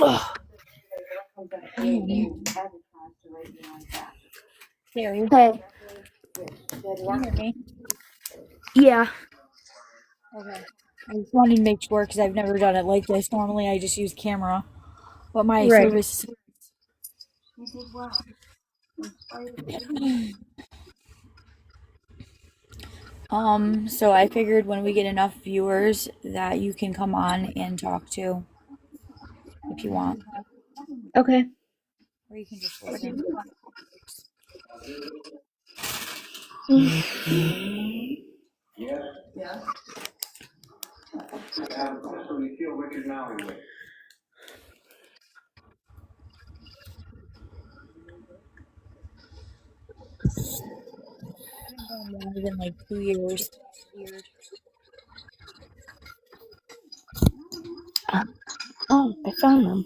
Ugh. Carrie, Hey. can you hear me? Yeah. Okay. I just wanted to make sure because I've never done it like this. Normally I just use camera, but my Right. service. So I figured when we get enough viewers that you can come on and talk to if you want, Okay. or you can just listen. I haven't done live in like 2 years. Weird. Oh, I found them.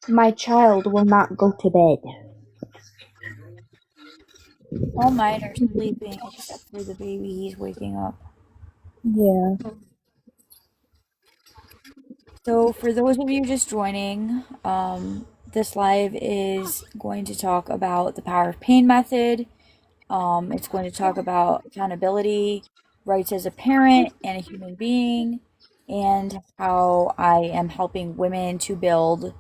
My child will not go to bed. All mine are sleeping except for the baby. He's waking up. Yeah. So, for those of you just joining, this live is going to talk about the power of pain method. It's going to talk about accountability, rights as a parent and a human being, and how I am helping women to build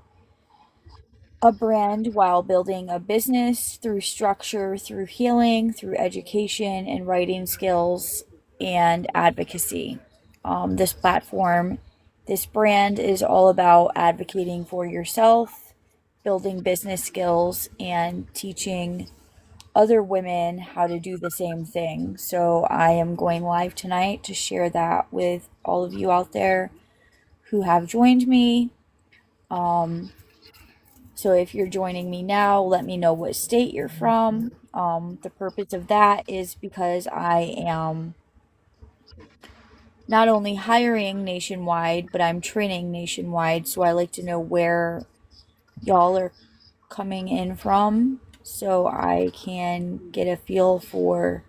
a brand while building a business through structure, through healing, through education and writing skills and advocacy. This platform, this brand is all about advocating for yourself, building business skills, and teaching other women how to do the same thing. So I am going live tonight to share that with all of you out there who have joined me. So if you're joining me now, let me know what state you're from. The purpose of that is because I am not only hiring nationwide, but I'm training nationwide. So I like to know where y'all are coming in from so I can get a feel for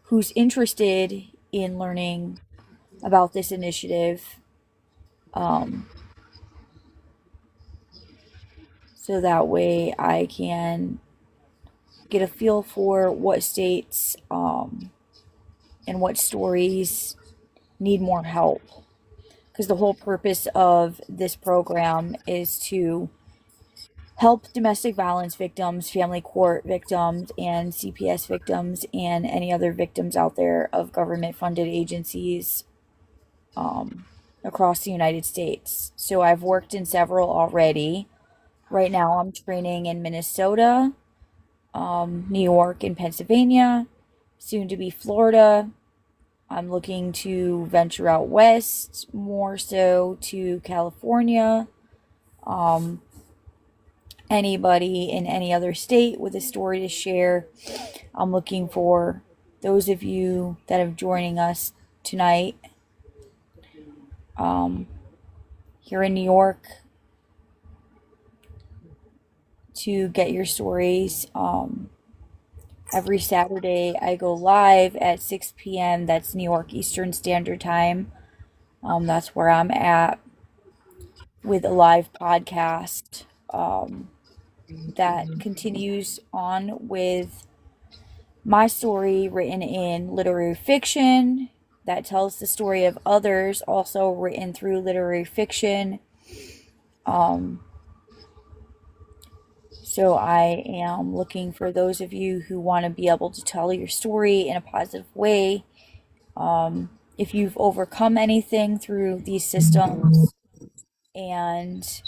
who's interested in learning about this initiative. Um, so that way I can get a feel for what states and what stories need more help. Because the whole purpose of this program is to help domestic violence victims, family court victims, and CPS victims, and any other victims out there of government funded agencies across the United States. So I've worked in several already. Right now, I'm training in Minnesota, New York, and Pennsylvania, soon to be Florida. I'm looking to venture out west, more so to California. Um, Anybody in any other state with a story to share, I'm looking for those of you that are joining us tonight. Here in New York, to get your stories. Every Saturday, I go live at 6 p.m. That's New York Eastern Standard Time. That's where I'm at with a live podcast that continues on with my story written in literary fiction that tells the story of others, also written through literary fiction. So I am looking for those of you who want to be able to tell your story in a positive way. If you've overcome anything through these systems and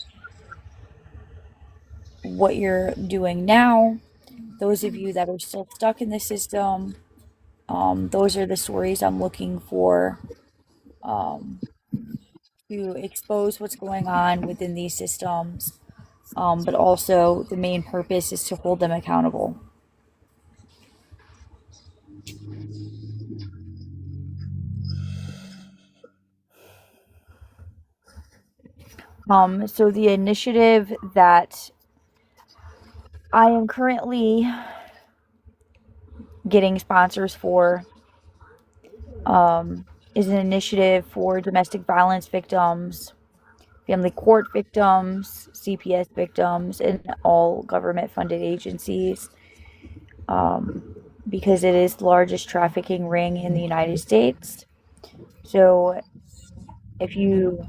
what you're doing now, those of you that are still stuck in the system, those are the stories I'm looking for to expose what's going on within these systems. But also, the main purpose is to hold them accountable. So the initiative that I am currently getting sponsors for is an initiative for domestic violence victims, family court victims, CPS victims, and all government funded agencies, because it is the largest trafficking ring in the United States. So if you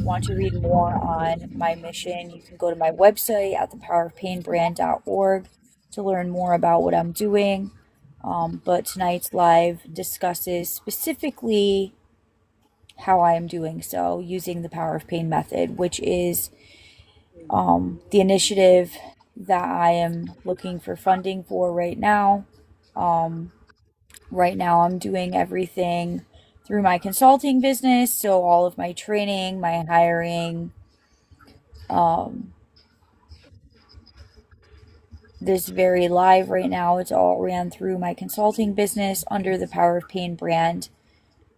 want to read more on my mission, you can go to my website at thepowerofpainbrand.org to learn more about what I'm doing. But tonight's live discusses specifically how I am doing so using the Power of Pain method, which is the initiative that I am looking for funding for right now. Right now, I'm doing everything through my consulting business, so all of my training, my hiring, um, this very live right now, it's all ran through my consulting business under the Power of Pain brand,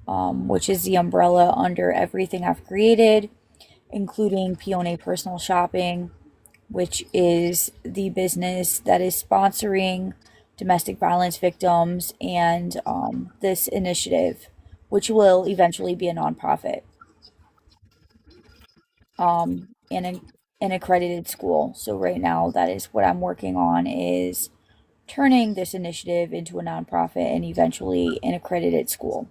which is the umbrella under everything I've created, including Pione Personal Shopping, which is the business that is sponsoring domestic violence victims and this initiative, which will eventually be a nonprofit, and an accredited school. So right now, that is what I'm working on, is turning this initiative into a nonprofit and eventually an accredited school.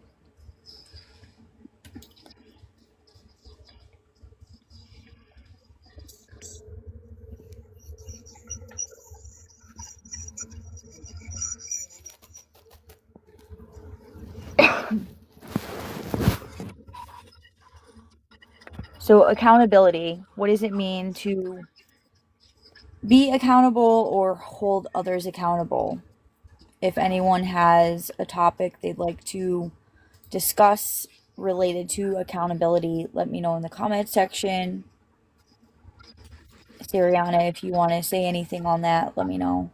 So accountability, what does it mean to be accountable or hold others accountable? If anyone has a topic they'd like to discuss related to accountability, let me know in the comment section. Sariana, if you want to say anything on that, let me know.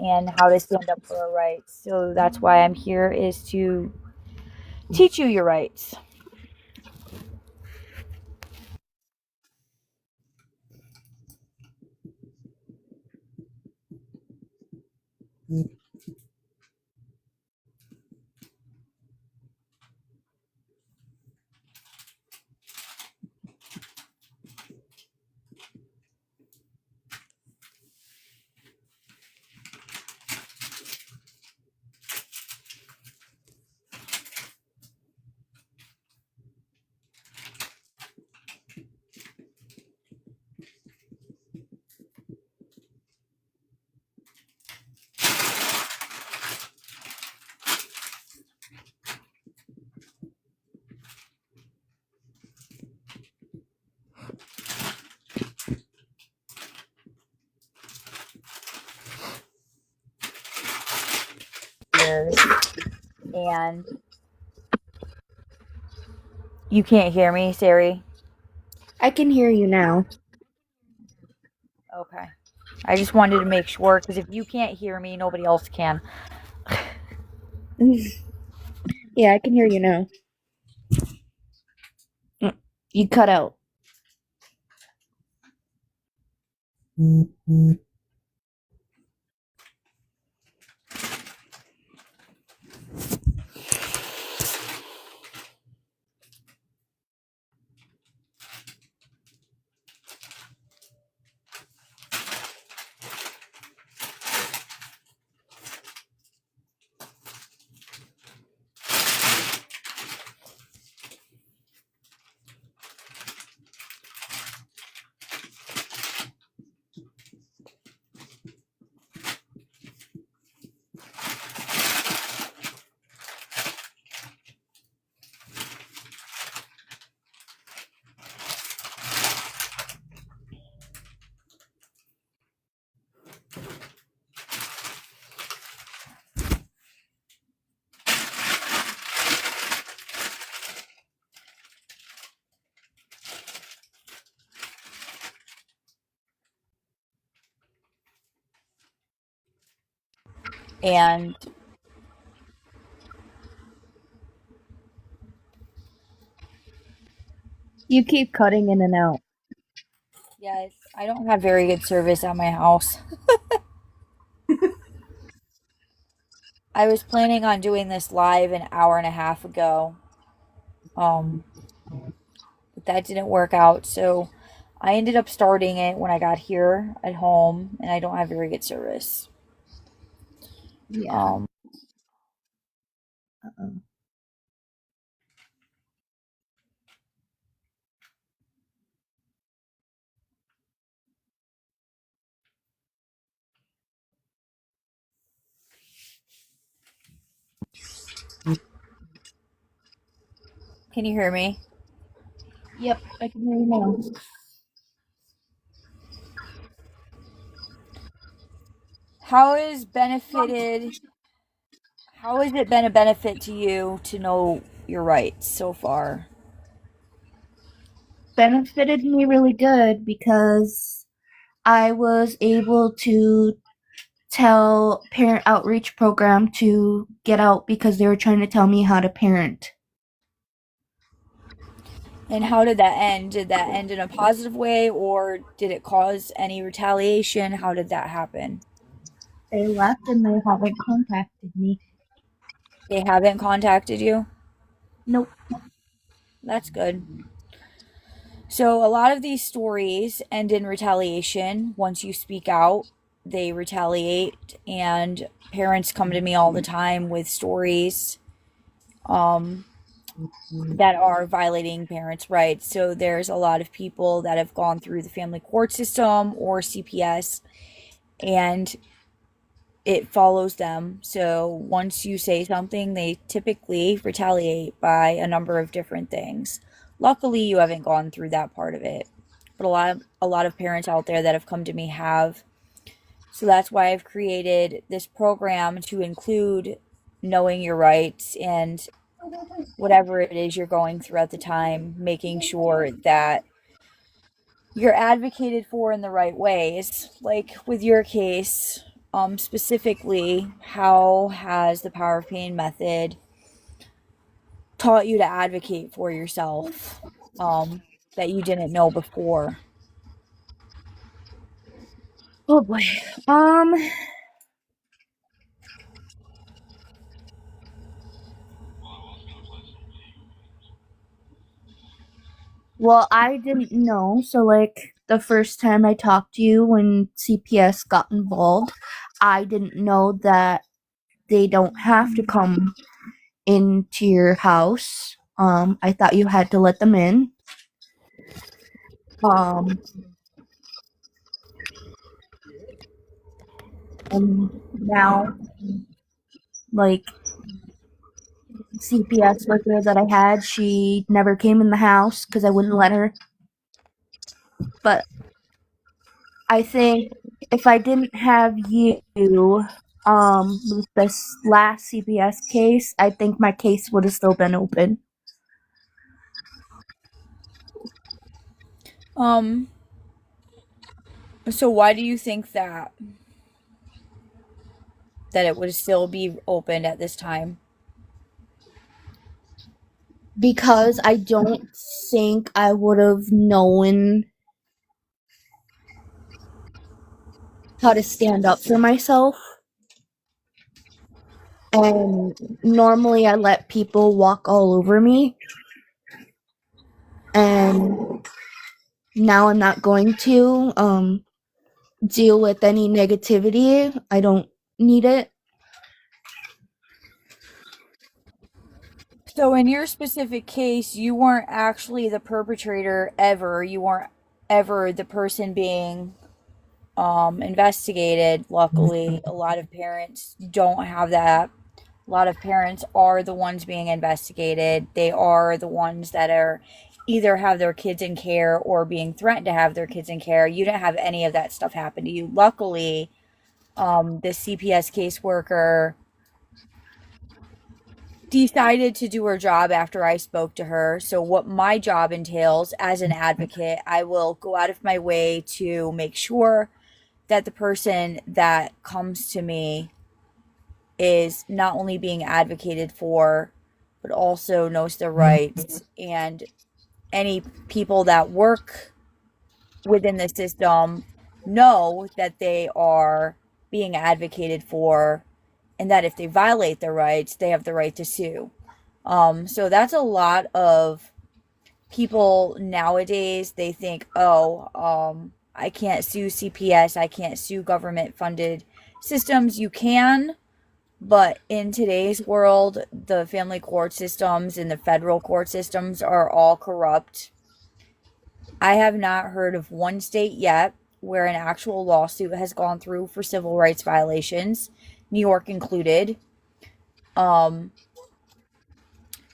And how to stand up for our rights. So that's why I'm here, is to teach you your rights. downstairs, and you can't hear me, Sari? I can hear you now. Okay. I just wanted to make sure, because if you can't hear me, nobody else can. Yeah, I can hear you now. You cut out. And You keep cutting in and out. yes, I don't have very good service at my house. I was planning on doing this live an hour and a half ago. But that didn't work out, so I ended up starting it when I got here at home, and I don't have very good service. Yeah. Um, Uh-oh. can you hear me? Yep, I can hear you now. How is benefited? How has it been a benefit to you to know your rights so far? Benefited me really good because I was able to tell parent outreach program to get out because they were trying to tell me how to parent. And how did that end? Did that end in a positive way, or did it cause any retaliation? How did that happen? They left and they haven't contacted me. They haven't contacted you? Nope. That's good. So, a lot of these stories end in retaliation. Once you speak out, they retaliate, and parents come to me all the time with stories um, that are violating parents' rights. So, there's a lot of people that have gone through the family court system or CPS, and it follows them. So, once you say something, they typically retaliate by a number of different things. Luckily, you haven't gone through that part of it, but a lot of parents out there that have come to me have. So that's why I've created this program to include knowing your rights and whatever it is you're going through at the time, making sure that you're advocated for in the right ways. Like with your case, specifically, how has the power of pain method taught you to advocate for yourself that you didn't know before? Oh boy. Well, I didn't know. So, like, the first time I talked to you when CPS got involved, I didn't know that they don't have to come into your house. I thought you had to let them in. Um, and now, like, CPS worker that I had, she never came in the house because I wouldn't let her. But I think if I didn't have you, with this last CPS case, I think my case would have still been open. Um, so why do you think that it would still be open at this time? Because I don't think I would have known how to stand up for myself. And normally I let people walk all over me. And now I'm not going to deal with any negativity. I don't need it. So in your specific case, you weren't actually the perpetrator ever. You weren't ever the person being investigated. Luckily, a lot of parents don't have that. A lot of parents are the ones being investigated. They are the ones that are either have their kids in care or being threatened to have their kids in care. You didn't have any of that stuff happen to you. Luckily, the CPS caseworker decided to do her job after I spoke to her. So, what my job entails as an advocate, I will go out of my way to make sure that the person that comes to me is not only being advocated for, but also knows their rights. And any people that work within the system know that they are being advocated for, and that if they violate their rights, they have the right to sue. So that's a lot of people nowadays. They think, oh, I can't sue CPS, I can't sue government funded systems. You can, but in today's world, the family court systems and the federal court systems are all corrupt. I have not heard of one state yet where an actual lawsuit has gone through for civil rights violations, New York included. Um,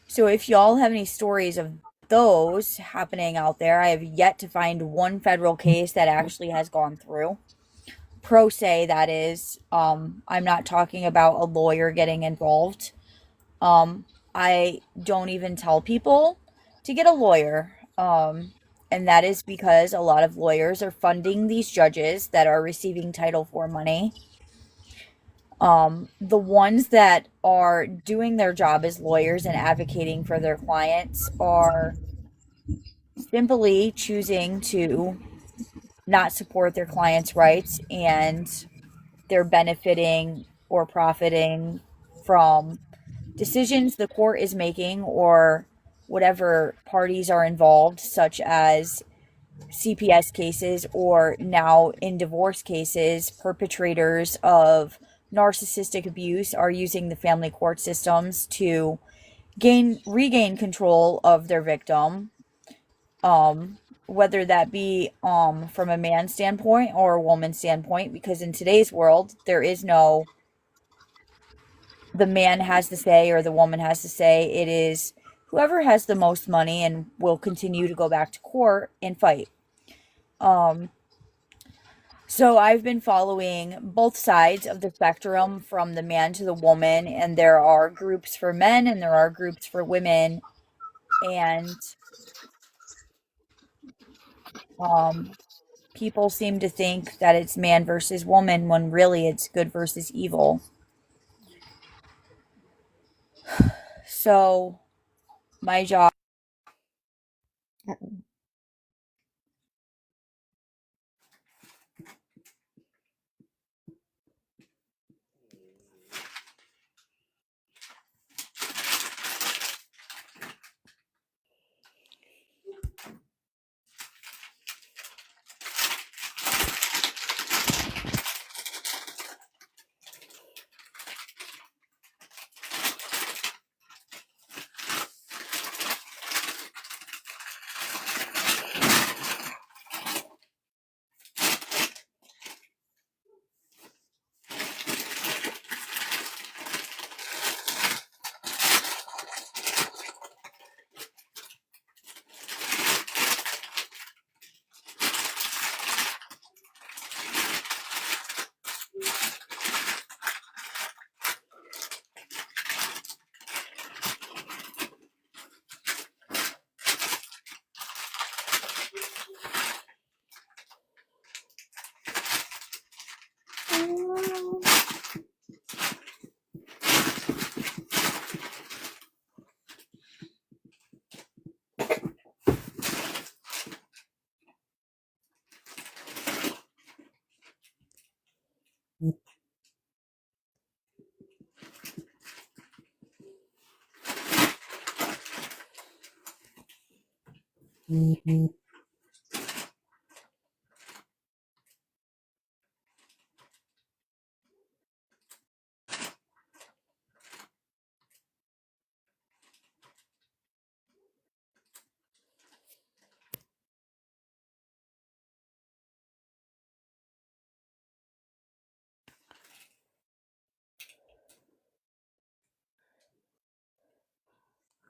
so if y'all have any stories of those happening out there, I have yet to find one federal case that actually has gone through. Pro se, that is. I'm not talking about a lawyer getting involved. I don't even tell people to get a lawyer. And that is because a lot of lawyers are funding these judges that are receiving Title IV money. The ones that are doing their job as lawyers and advocating for their clients are simply choosing to not support their clients' rights, and they're benefiting or profiting from decisions the court is making or whatever parties are involved, such as CPS cases, or now in divorce cases, perpetrators of narcissistic abuse are using the family court systems to regain control of their victim, whether that be from a man's standpoint or a woman's standpoint, because in today's world there is no the man has to say or the woman has to say. It is whoever has the most money and will continue to go back to court and fight. Um, so I've been following both sides of the spectrum from the man to the woman, and there are groups for men and there are groups for women. And um, people seem to think that it's man versus woman when really it's good versus evil. So my job.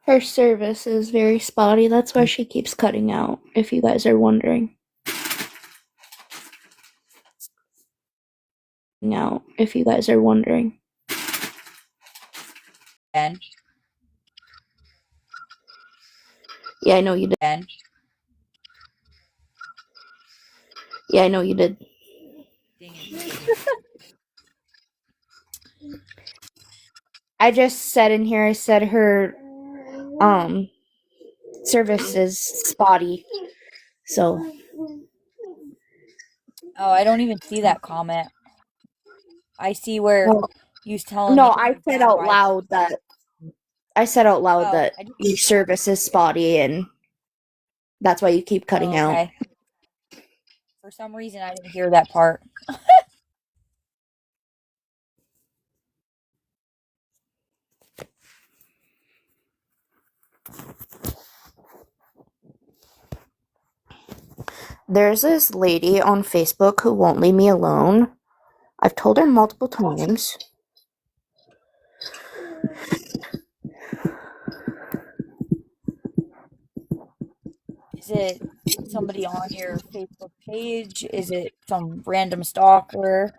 Her service is very spotty. That's why she keeps cutting out, if you guys are wondering. Now, if you guys are wondering. And Yeah, I know you did. Yeah, I know you did. Dang it. I just said in here, I said her service is spotty. So Oh, I don't even see that comment. I see where you was telling no, me I said about out why. loud that Oh, your service is spotty and that's why you keep cutting out. okay. For some reason, I didn't hear that part. There's this lady on Facebook who won't leave me alone. I've told her multiple times. Is it somebody on your Facebook page? Is it some random stalker?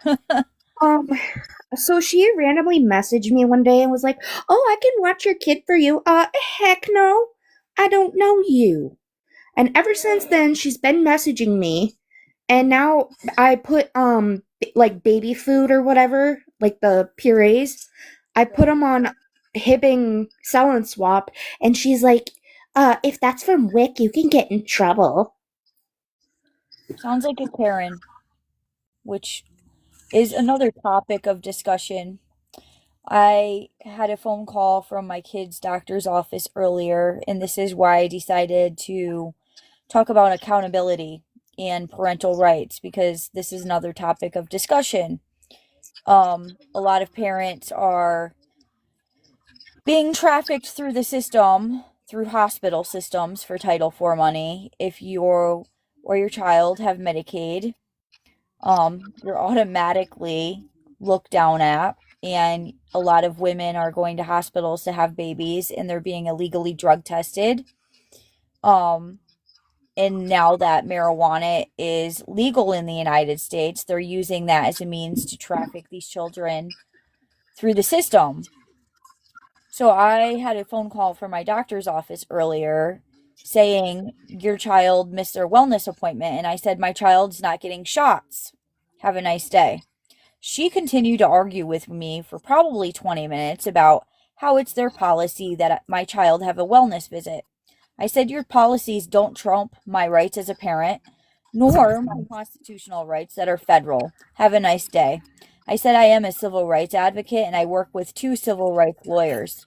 So she randomly messaged me one day and was like, "Oh, I can watch your kid for you." Heck no. I don't know you. And ever since then, she's been messaging me. And now I put like baby food or whatever, like the purees. I put them on Hibbing Sell and Swap, and she's like, if that's from Wick, you can get in trouble." Sounds like a Karen, which is another topic of discussion. I had a phone call from my kid's doctor's office earlier, and this is why I decided to talk about accountability and parental rights because this is another topic of discussion. A lot of parents are being trafficked through the system, through hospital systems for Title IV money. If you or your child have Medicaid, you're automatically looked down at, and a lot of women are going to hospitals to have babies, and they're being illegally drug tested. Um, and now that marijuana is legal in the United States, they're using that as a means to traffic these children through the system. So I had a phone call from my doctor's office earlier saying your child missed their wellness appointment. And I said, my child's not getting shots. Have a nice day. She continued to argue with me for probably 20 minutes about how it's their policy that my child have a wellness visit. I said, your policies don't trump my rights as a parent, nor my constitutional rights that are federal. Have a nice day. I said, I am a civil rights advocate and I work with 2 civil rights lawyers.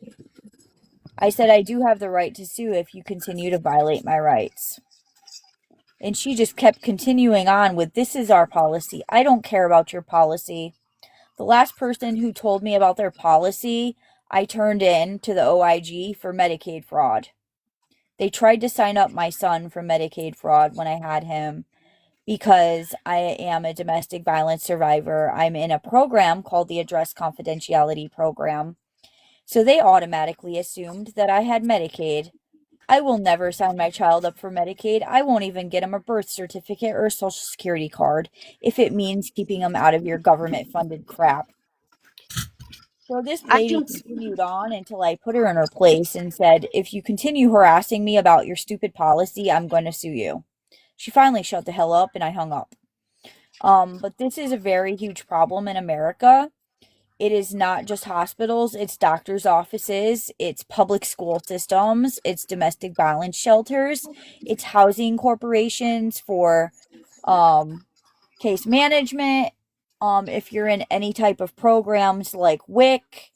I said, I do have the right to sue if you continue to violate my rights. And she just kept continuing on with, this is our policy. I don't care about your policy. The last person who told me about their policy, I turned in to the OIG for Medicaid fraud. They tried to sign up my son for Medicaid fraud when I had him because I am a domestic violence survivor. I'm in a program called the Address Confidentiality Program. So they automatically assumed that I had Medicaid. I will never sign my child up for Medicaid. I won't even get him a birth certificate or a social security card if it means keeping him out of your government funded crap. So this lady continued on until I put her in her place and said, if you continue harassing me about your stupid policy, I'm going to sue you. She finally shut the hell up and I hung up. But this is a very huge problem in America. It is not just hospitals, it's doctors' offices, it's public school systems, it's domestic violence shelters, it's housing corporations for case management. If you're in any type of programs like WIC,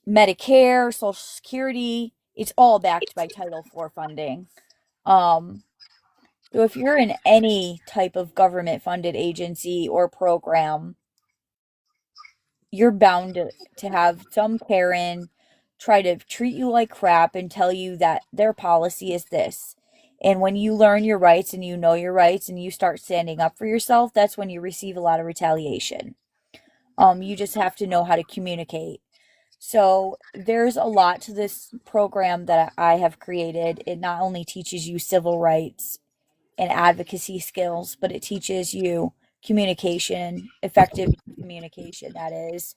Medicare, Social Security, it's all backed by Title IV funding. Um, so if you're in any type of government funded agency or program, you're bound to have some Karen try to treat you like crap and tell you that their policy is this. And when you learn your rights and you know your rights and you start standing up for yourself, that's when you receive a lot of retaliation. You just have to know how to communicate. So there's a lot to this program that I have created. It not only teaches you civil rights and advocacy skills, but it teaches you communication, effective communication, that is,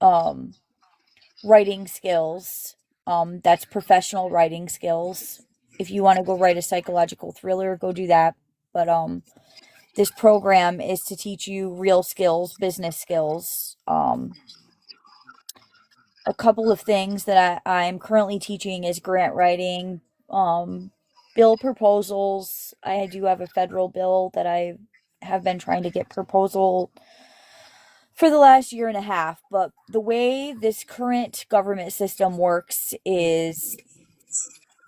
um, writing skills. That's professional writing skills. If you want to go write a psychological thriller, go do that. But this program is to teach you real skills, business skills. A couple of things that I'm currently teaching is grant writing, um, bill proposals. I do have a federal bill that I have been trying to get proposal for the last year and a half. But the way this current government system works is,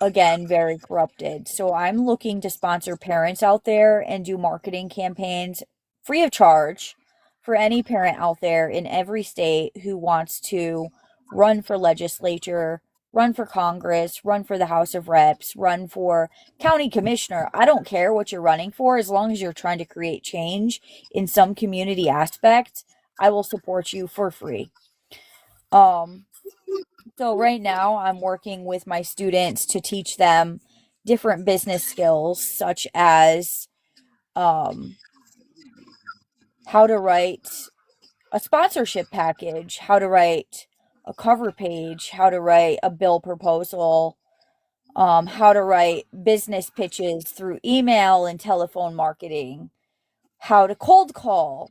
again, very corrupted. So I'm looking to sponsor parents out there and do marketing campaigns free of charge for any parent out there in every state who wants to run for legislature, run for Congress, run for the House of Reps, run for county commissioner. I don't care what you're running for as long as you're trying to create change in some community aspect. I will support you for free. Um, so right now I'm working with my students to teach them different business skills such as um, how to write a sponsorship package, how to write a cover page, how to write a bill proposal, how to write business pitches through email and telephone marketing, how to cold call,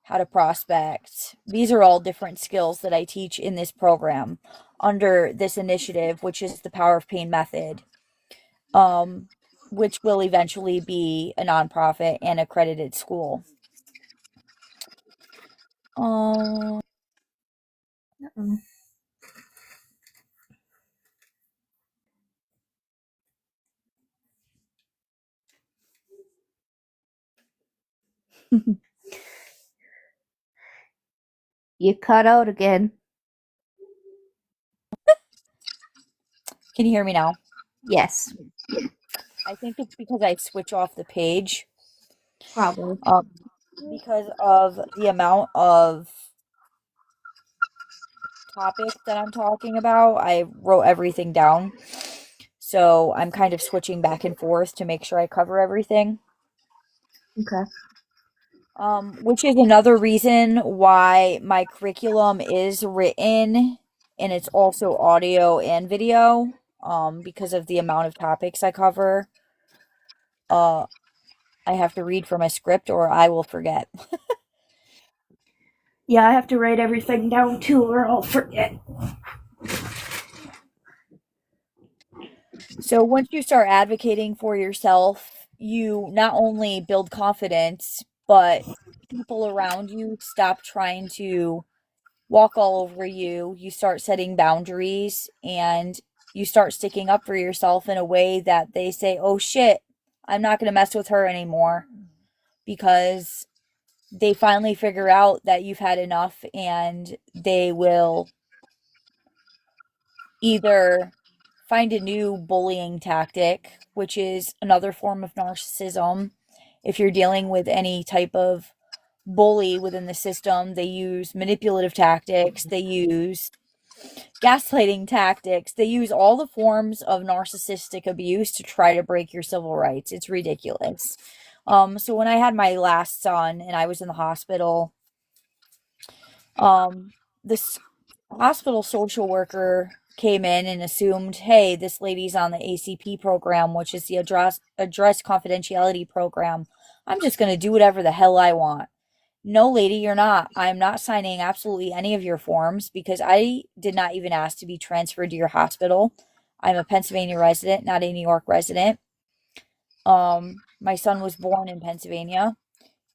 how to prospect. These are all different skills that I teach in this program under this initiative, which is the Power of Pain method, um, which will eventually be a nonprofit and accredited school. Um, You cut out again. can you hear me now? Yes, I think it's because I switch off the page. probably. Um, because of the amount of topics that I'm talking about, I wrote everything down. So I'm kind of switching back and forth to make sure I cover everything. Okay. Which is another reason why my curriculum is written and it's also audio and video, because of the amount of topics I cover. Uh, I have to read from a script or I will forget. Yeah, I have to write everything down too, or I'll forget. So once you start advocating for yourself, you not only build confidence, but people around you stop trying to walk all over you. You start setting boundaries and you start sticking up for yourself in a way that they say, oh shit, I'm not going to mess with her anymore, because they finally figure out that you've had enough and they will either find a new bullying tactic, which is another form of narcissism. If you're dealing with any type of bully within the system, they use manipulative tactics, they use gaslighting tactics, they use all the forms of narcissistic abuse to try to break your civil rights. It's ridiculous. So when I had my last son and I was in the hospital, this hospital social worker came in and assumed, hey, this lady's on the ACP program, which is the address confidentiality program. I'm just going to do whatever the hell I want. No, lady, you're not. I'm not signing absolutely any of your forms because I did not even ask to be transferred to your hospital. I'm a Pennsylvania resident, not a New York resident. My son was born in Pennsylvania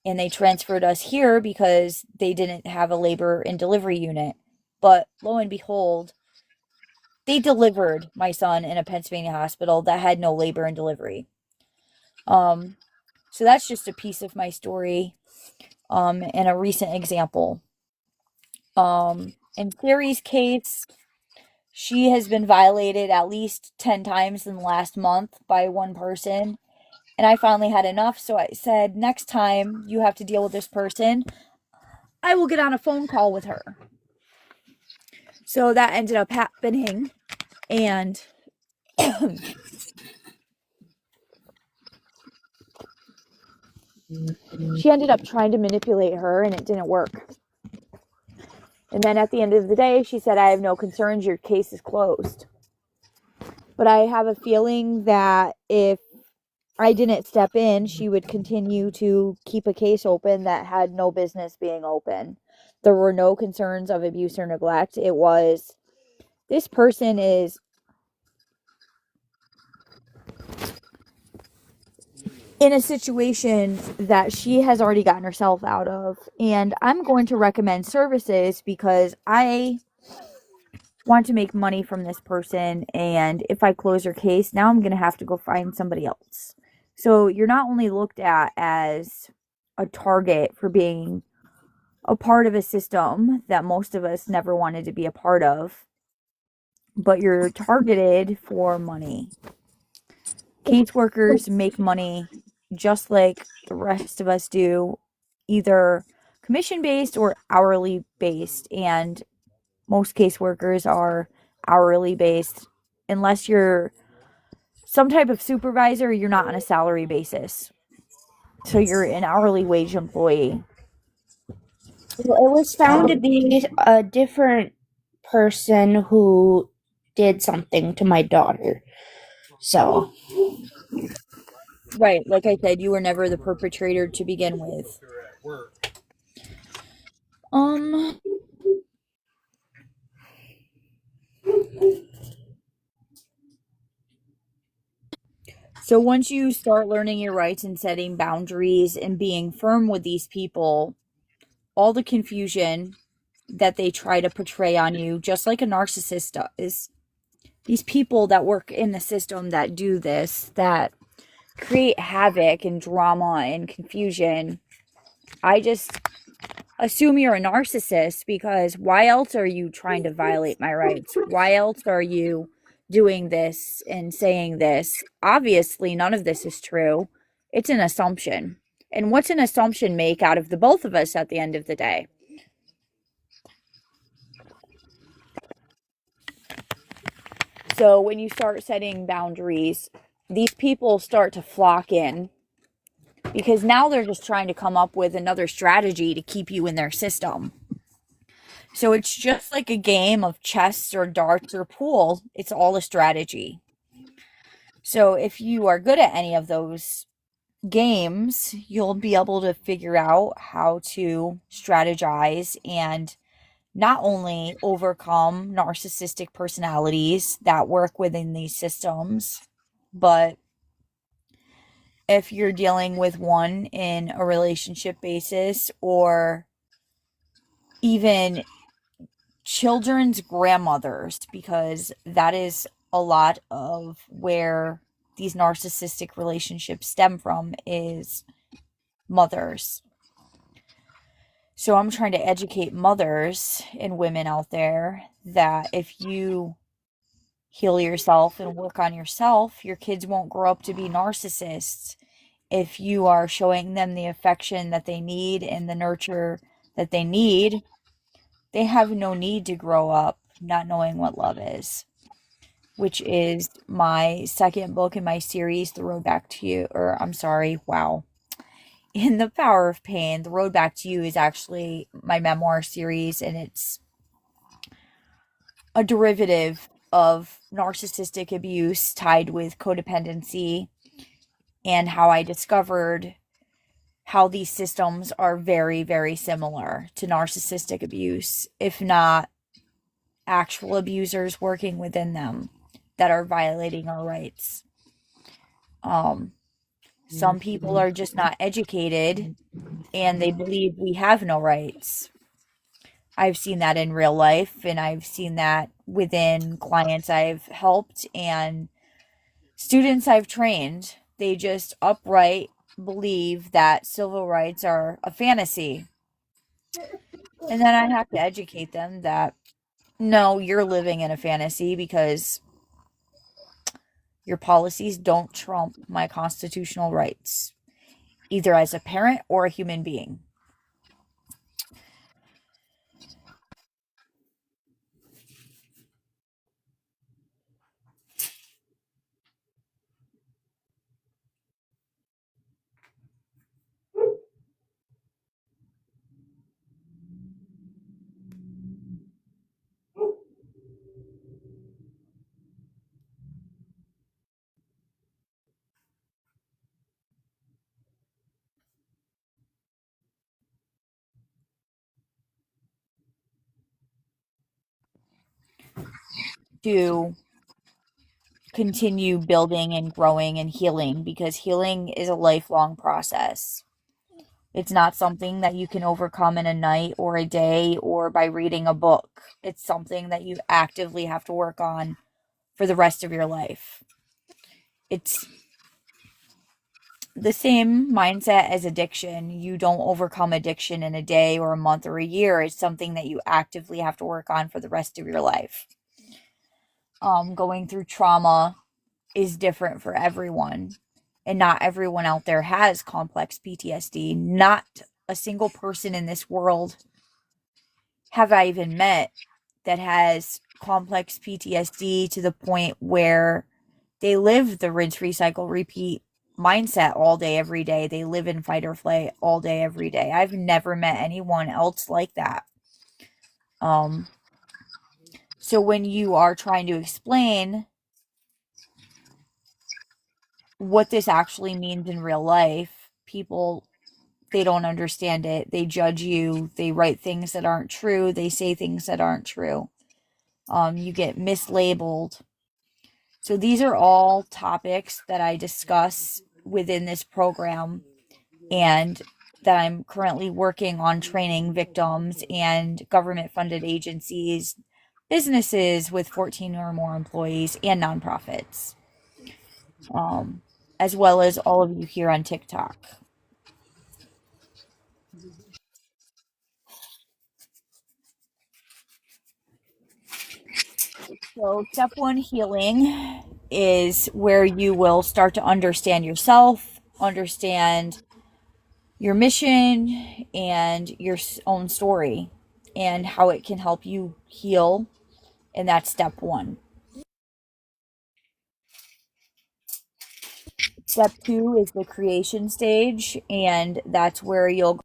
and they transferred us here because they didn't have a labor and delivery unit. But lo and behold, They delivered my son in a Pennsylvania hospital that had no labor and delivery. Um, so that's just a piece of my story, and a recent example. In Clary's case, she has been violated at least 10 times in the last month by one person. And I finally had enough. So I said, next time you have to deal with this person, I will get on a phone call with her. So that ended up happening. And she ended up trying to manipulate her, and it didn't work. And then at the end of the day, she said, I have no concerns. Your case is closed. But I have a feeling that if I didn't step in, she would continue to keep a case open that had no business being open. There were no concerns of abuse or neglect. It was, this person is in a situation that she has already gotten herself out of. And I'm going to recommend services because I want to make money from this person. And if I close her case, now I'm going to have to go find somebody else. So you're not only looked at as a target for being a part of a system that most of us never wanted to be a part of, but you're targeted for money. Caseworkers make money just like the rest of us do, either commission-based or hourly-based, and most caseworkers are hourly-based. Unless you're some type of supervisor, you're not on a salary basis. So you're an hourly wage employee. Well, it was found to be a different person who did something to my daughter. So, Right, like I said, you were never the perpetrator to begin with. Um, so once you start learning your rights and setting boundaries and being firm with these people, all the confusion that they try to portray on you, just like a narcissist does, these people that work in the system that do this, that create havoc and drama and confusion, I just assume you're a narcissist, because why else are you trying to violate my rights? Why else are you doing this and saying this? Obviously, none of this is true. It's an assumption. And what's an assumption make out of the both of us at the end of the day? So when you start setting boundaries, these people start to flock in, because now they're just trying to come up with another strategy to keep you in their system. So it's just like a game of chess or darts or pool. It's all a strategy. So if you are good at any of those games, you'll be able to figure out how to strategize and not only overcome narcissistic personalities that work within these systems, but if you're dealing with one in a relationship basis, or even children's grandmothers, because that is a lot of where these narcissistic relationships stem from, is mothers. So I'm trying to educate mothers and women out there that if you heal yourself and work on yourself, your kids won't grow up to be narcissists. If you are showing them the affection that they need and the nurture that they need, they have no need to grow up not knowing what love is, which is my second book in my series, The Road Back to You, or I'm sorry, wow. In The Power of Pain, The Road Back to You is actually my memoir series, and it's a derivative of narcissistic abuse tied with codependency, and how I discovered how these systems are very, very similar to narcissistic abuse, if not actual abusers working within them that are violating our rights. Some people are just not educated and they believe we have no rights. I've seen that in real life, and I've seen that within clients I've helped and students I've trained. They just upright believe that civil rights are a fantasy. And then I have to educate them that no, you're living in a fantasy because your policies don't trump my constitutional rights, either as a parent or a human being. To continue building and growing and healing because healing is a lifelong process. It's not something that you can overcome in a night or a day or by reading a book. It's something that you actively have to work on for the rest of your life. It's the same mindset as addiction. You don't overcome addiction in a day or a month or a year. It's something that you actively have to work on for the rest of your life. Going through trauma is different for everyone, and not everyone out there has complex PTSD. Not a single person in this world have I even met that has complex PTSD to the point where they live the rinse, recycle, repeat mindset all day, every day. They live in fight or flight all day, every day. I've never met anyone else like that. Um, so when you are trying to explain what this actually means in real life, people, they don't understand it. They judge you. They write things that aren't true. They say things that aren't true. You get mislabeled. So these are all topics that I discuss within this program and that I'm currently working on training victims and government funded agencies, businesses with 14 or more employees, and nonprofits, um, as well as all of you here on TikTok. So, step one healing is where you will start to understand yourself, understand your mission, and your own story, and how it can help you heal. And that's step one. Step two is the creation stage, and that's where you'll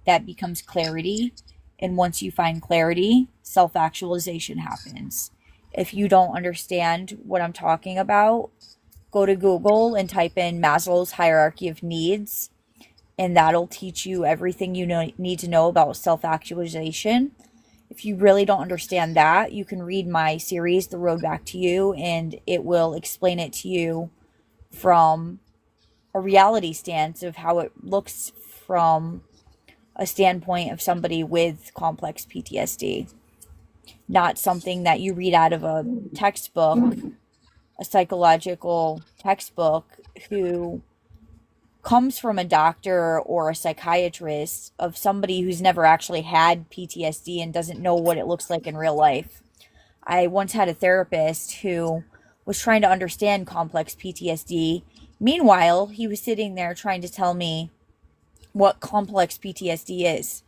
that becomes clarity. And once you find clarity, self actualization happens. If you don't understand what I'm talking about, go to Google and type in Maslow's hierarchy of needs, and that'll teach you everything you need to know about self actualization. If you really don't understand that, you can read my series, The Road Back to You, and it will explain it to you from a reality stance of how it looks from a standpoint of somebody with complex PTSD, not something that you read out of a textbook, a psychological textbook, who comes from a doctor or a psychiatrist of somebody who's never actually had PTSD and doesn't know what it looks like in real life. I once had a therapist who was trying to understand complex PTSD. Meanwhile, he was sitting there trying to tell me what complex PTSD is.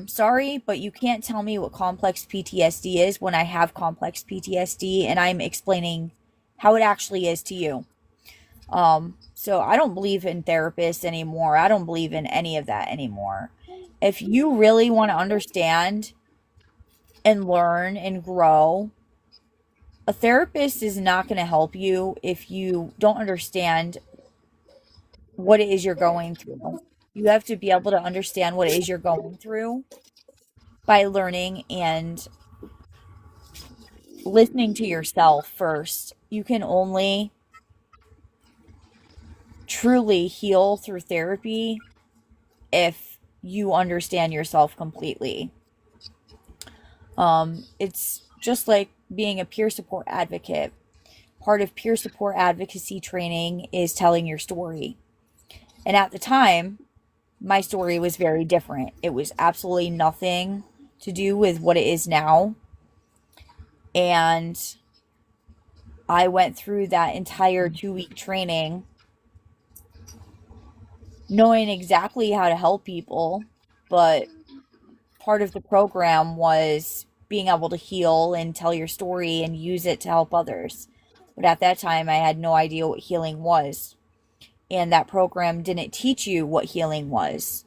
Sorry, but you can't tell me what complex PTSD is when I have complex PTSD and I'm explaining how it actually is to you. So I don't believe in therapists anymore. I don't believe in any of that anymore. If you really want to understand and learn and grow, a therapist is not going to help you if you don't understand what it is you're going through. You have to be able to understand what it is you're going through by learning and listening to yourself first. You can only truly heal through therapy if you understand yourself completely. It's just like being a peer support advocate. Part of peer support advocacy training is telling your story. And at the time, my story was very different. It was absolutely nothing to do with what it is now. And I went through that entire 2 week training knowing exactly how to help people, but part of the program was being able to heal and tell your story and use it to help others. But at that time, I had no idea what healing was. And that program didn't teach you what healing was.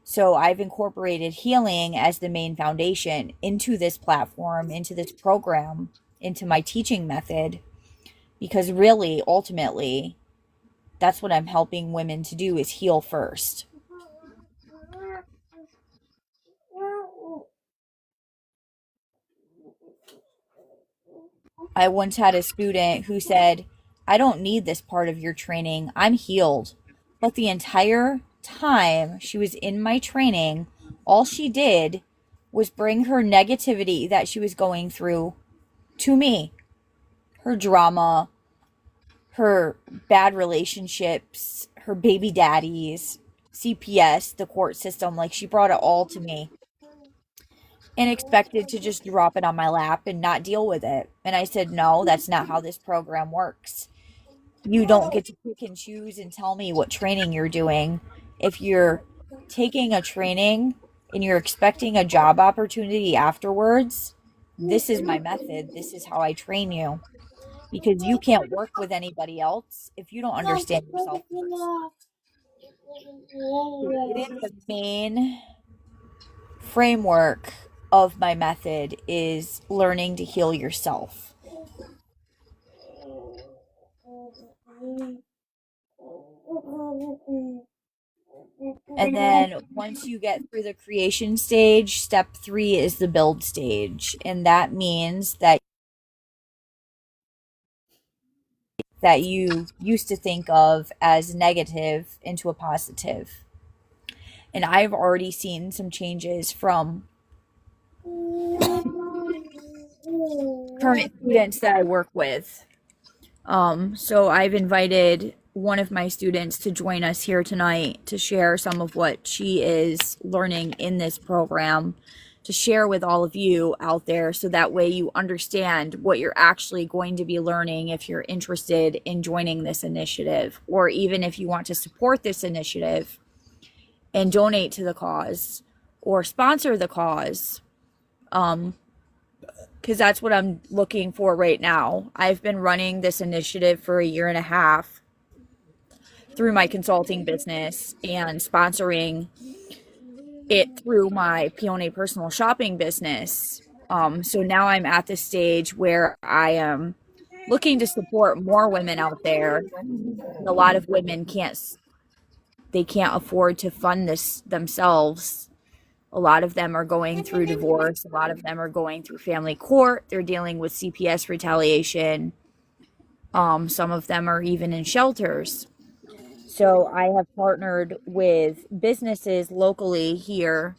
So I've incorporated healing as the main foundation into this platform, into this program, into my teaching method, because really, ultimately, that's what I'm helping women to do is heal first. I once had a student who said, I don't need this part of your training. I'm healed. But the entire time she was in my training, all she did was bring her negativity that she was going through to me. Her drama, her bad relationships, her baby daddies, CPS, the court system, like she brought it all to me and expected to just drop it on my lap and not deal with it. And I said, no, that's not how this program works. You don't get to pick and choose and tell me what training you're doing. If you're taking a training and you're expecting a job opportunity afterwards, this is my method. This is how I train you because you can't work with anybody else if you don't understand yourself first. It is the main framework of my method is learning to heal yourself. And then once you get through the creation stage, step 3 is the build stage. And that means that you used to think of as negative into a positive. And I've already seen some changes from current students that I work with. So I've invited one of my students to join us here tonight to share some of what she is learning in this program, to share with all of you out there so that way you understand what you're actually going to be learning if you're interested in joining this initiative, or even if you want to support this initiative and donate to the cause or sponsor the cause. Because that's what I'm looking for right now. I've been running this initiative for a year and a half through my consulting business and sponsoring it through my Peony personal shopping business. So now I'm at the stage where I am looking to support more women out there. A lot of women can't afford to fund this themselves. A lot of them are going through divorce. A lot of them are going through family court. They're dealing with CPS retaliation. Some of them are even in shelters. So I have partnered with businesses locally here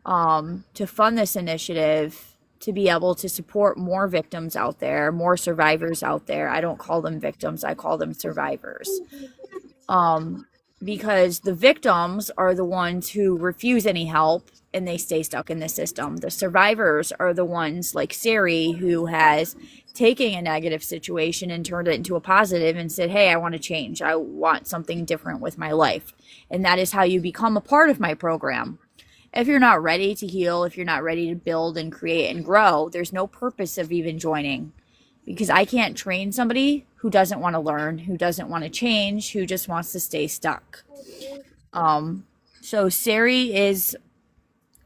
to fund this initiative to be able to support more victims out there, more survivors out there. I don't call them victims, I call them survivors. Because the victims are the ones who refuse any help and they stay stuck in the system. The survivors are the ones like Sari, who has taken a negative situation and turned it into a positive and said, hey, I want to change. I want something different with my life. And that is how you become a part of my program. If you're not ready to heal, if you're not ready to build and create and grow, there's no purpose of even joining, because I can't train somebody who doesn't want to learn, who doesn't want to change, who just wants to stay stuck. So Sari is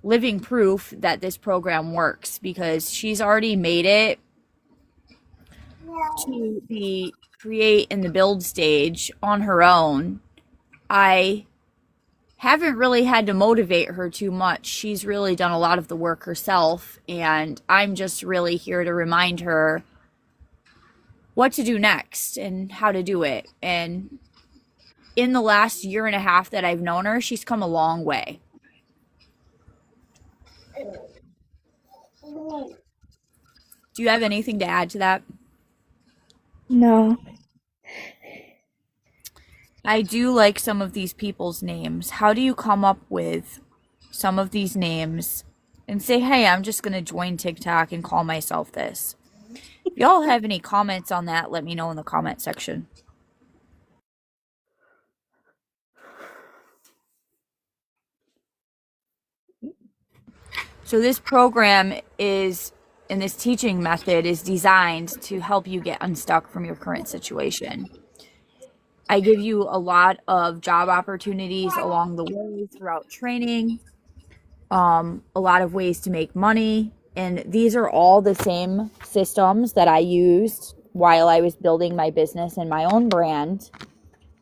living proof that this program works because she's already made it to the create and the build stage on her own. I haven't really had to motivate her too much. She's really done a lot of the work herself, and I'm just really here to remind her what to do next and how to do it. And in the last year and a half that I've known her, she's come a long way. Do you have anything to add to that? No. I do like some of these people's names. How do you come up with some of these names and say, hey, I'm just going to join TikTok and call myself this? If y'all have any comments on that, let me know in the comment section. So this program is, and this teaching method is designed to help you get unstuck from your current situation. I give you a lot of job opportunities along the way throughout training, a lot of ways to make money. And these are all the same systems that I used while I was building my business and my own brand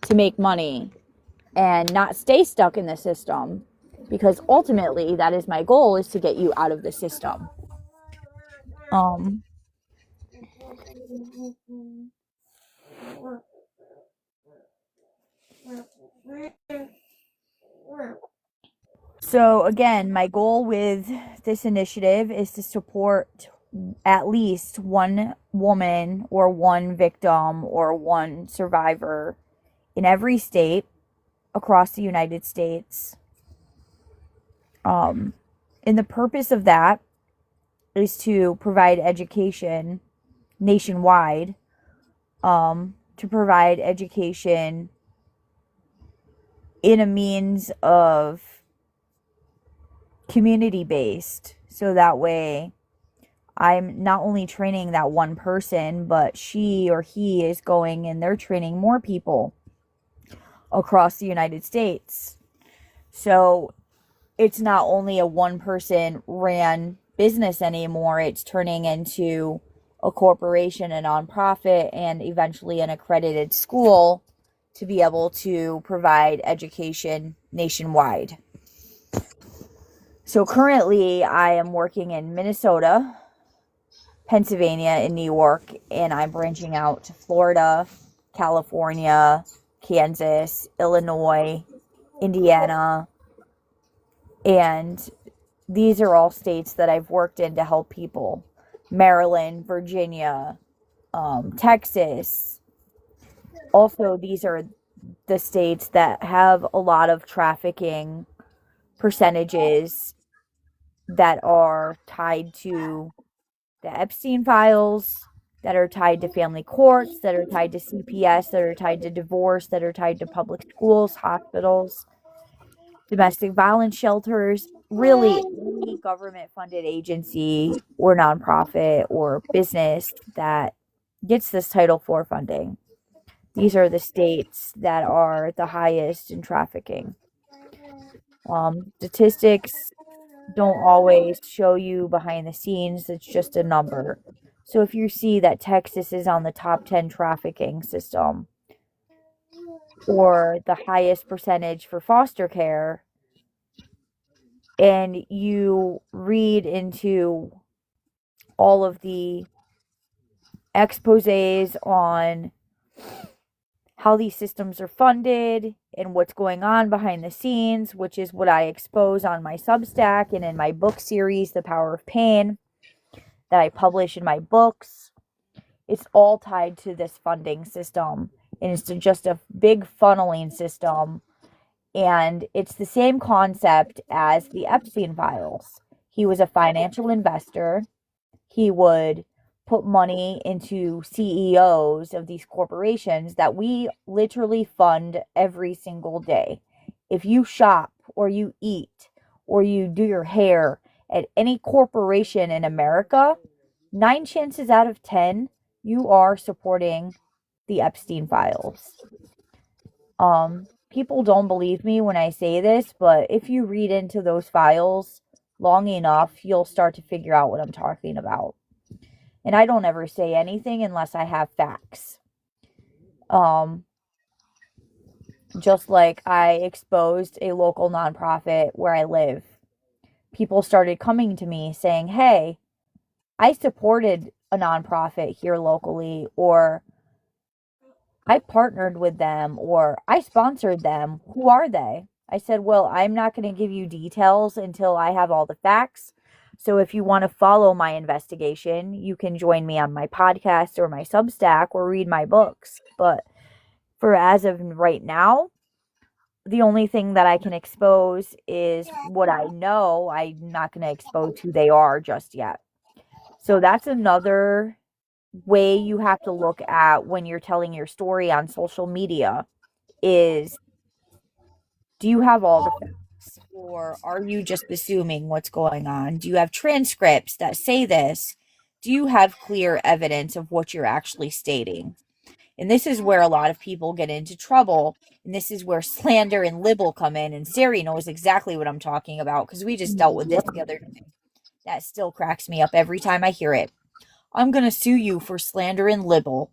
to make money and not stay stuck in the system, because ultimately that is my goal, is to get you out of the system. So again, my goal with this initiative is to support at least one woman or one victim or one survivor in every state across the United States. And the purpose of that is to provide education nationwide, to provide education in a means of community based, so that way I'm not only training that one person, but she or he is going and they're training more people across the United States. So it's not only a one person ran business anymore, it's turning into a corporation, a nonprofit, and eventually an accredited school to be able to provide education nationwide. So currently I am working in Minnesota, Pennsylvania, and New York, and I'm branching out to Florida, California, Kansas, Illinois, Indiana, and these are all states that I've worked in to help people. Maryland, Virginia, Texas. Also, these are the states that have a lot of trafficking percentages that are tied to the Epstein files, that are tied to family courts, that are tied to CPS, that are tied to divorce, that are tied to public schools, hospitals, domestic violence shelters, really any government funded agency or nonprofit or business that gets this Title IV funding. These are the states that are the highest in trafficking. Statistics don't always show you behind the scenes, it's just a number. So if you see that Texas is on the top 10 trafficking system or the highest percentage for foster care, and you read into all of the exposés on how these systems are funded and what's going on behind the scenes, which is what I expose on my Substack and in my book series, The Power of Pain, that I publish in my books. It's all tied to this funding system, and it's just a big funneling system. And it's the same concept as the Epstein files. He was a financial investor. He would put money into CEOs of these corporations that we literally fund every single day. If you shop or you eat or you do your hair at any corporation in America, 9 chances out of 10, you are supporting the Epstein files. People don't believe me when I say this, but if you read into those files long enough, you'll start to figure out what I'm talking about. And I don't ever say anything unless I have facts. Just like I exposed a local nonprofit where I live. People started coming to me saying, hey, I supported a nonprofit here locally, or I partnered with them or I sponsored them. Who are they? I said, well, I'm not going to give you details until I have all the facts. So if you want to follow my investigation, you can join me on my podcast or my Substack or read my books. But for as of right now, the only thing that I can expose is what I know. I'm not going to expose who they are just yet. So that's another way you have to look at when you're telling your story on social media is, do you have all the facts or are you just assuming what's going on? Do you have transcripts that say this? Do you have clear evidence of what you're actually stating? And this is where a lot of people get into trouble. And this is where slander and libel come in. And Sari knows exactly what I'm talking about because we just dealt with this the other day. That still cracks me up every time I hear it. I'm going to sue you for slander and libel.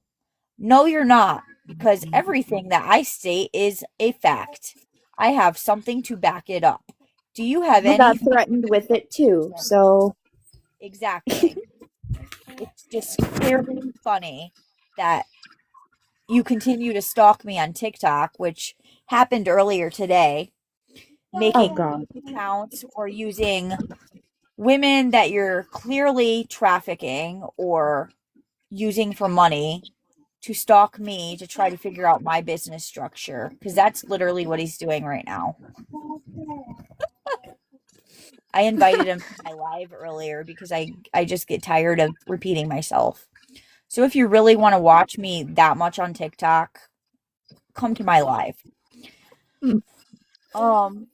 No, you're not, because everything that I state is a fact. I have something to back it up. Do you have I got any? threatened with it too, so Exactly. It's just clearly funny that you continue to stalk me on TikTok, which happened earlier today, oh making god. fake accounts or using women that you're clearly trafficking or using for money to stalk me to try to figure out my business structure because that's literally what he's doing right now. I invited him to my live earlier because I just get tired of repeating myself. So if you really want to watch me that much on TikTok, come to my live. Hmm. Um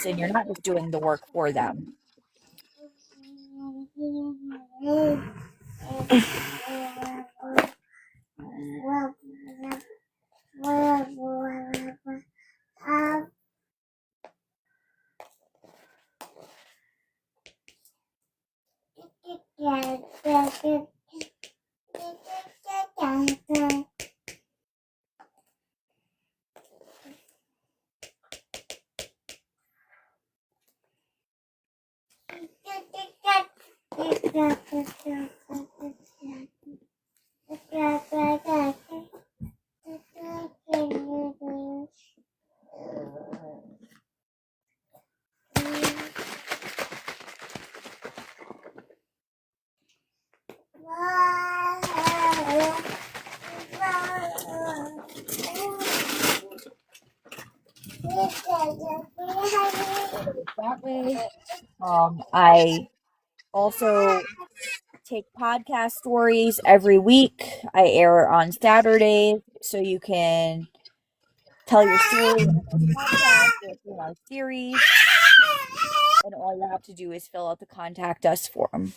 and you're not just doing the work for them. That way, I also take podcast stories every week. I air on Saturdays, so you can tell your story on our podcast or through our series. And all you have to do is fill out the contact us form.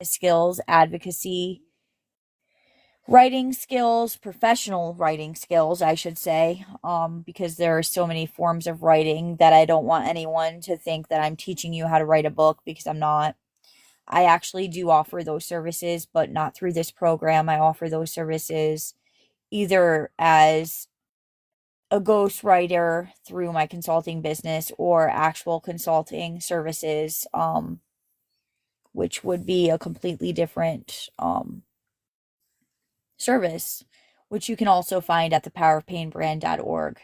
Skills, advocacy, writing skills, professional writing skills, I should say, because there are so many forms of writing that I don't want anyone to think that I'm teaching you how to write a book, because I'm not. I actually do offer those services, but not through this program. I offer those services either as a ghostwriter through my consulting business or actual consulting services, which would be a completely different service, which you can also find at thepowerofpainbrand.org.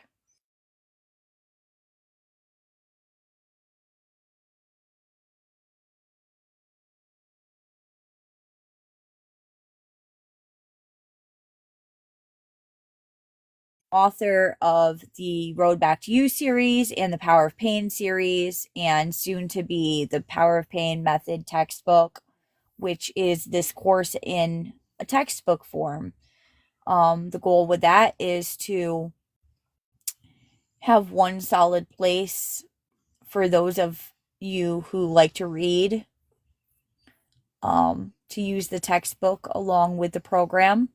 Author of the Road Back to You series and the Power of Pain series, and soon to be the Power of Pain Method textbook, which is this course in a textbook form. The goal with that is to have one solid place for those of you who like to read, to use the textbook along with the program.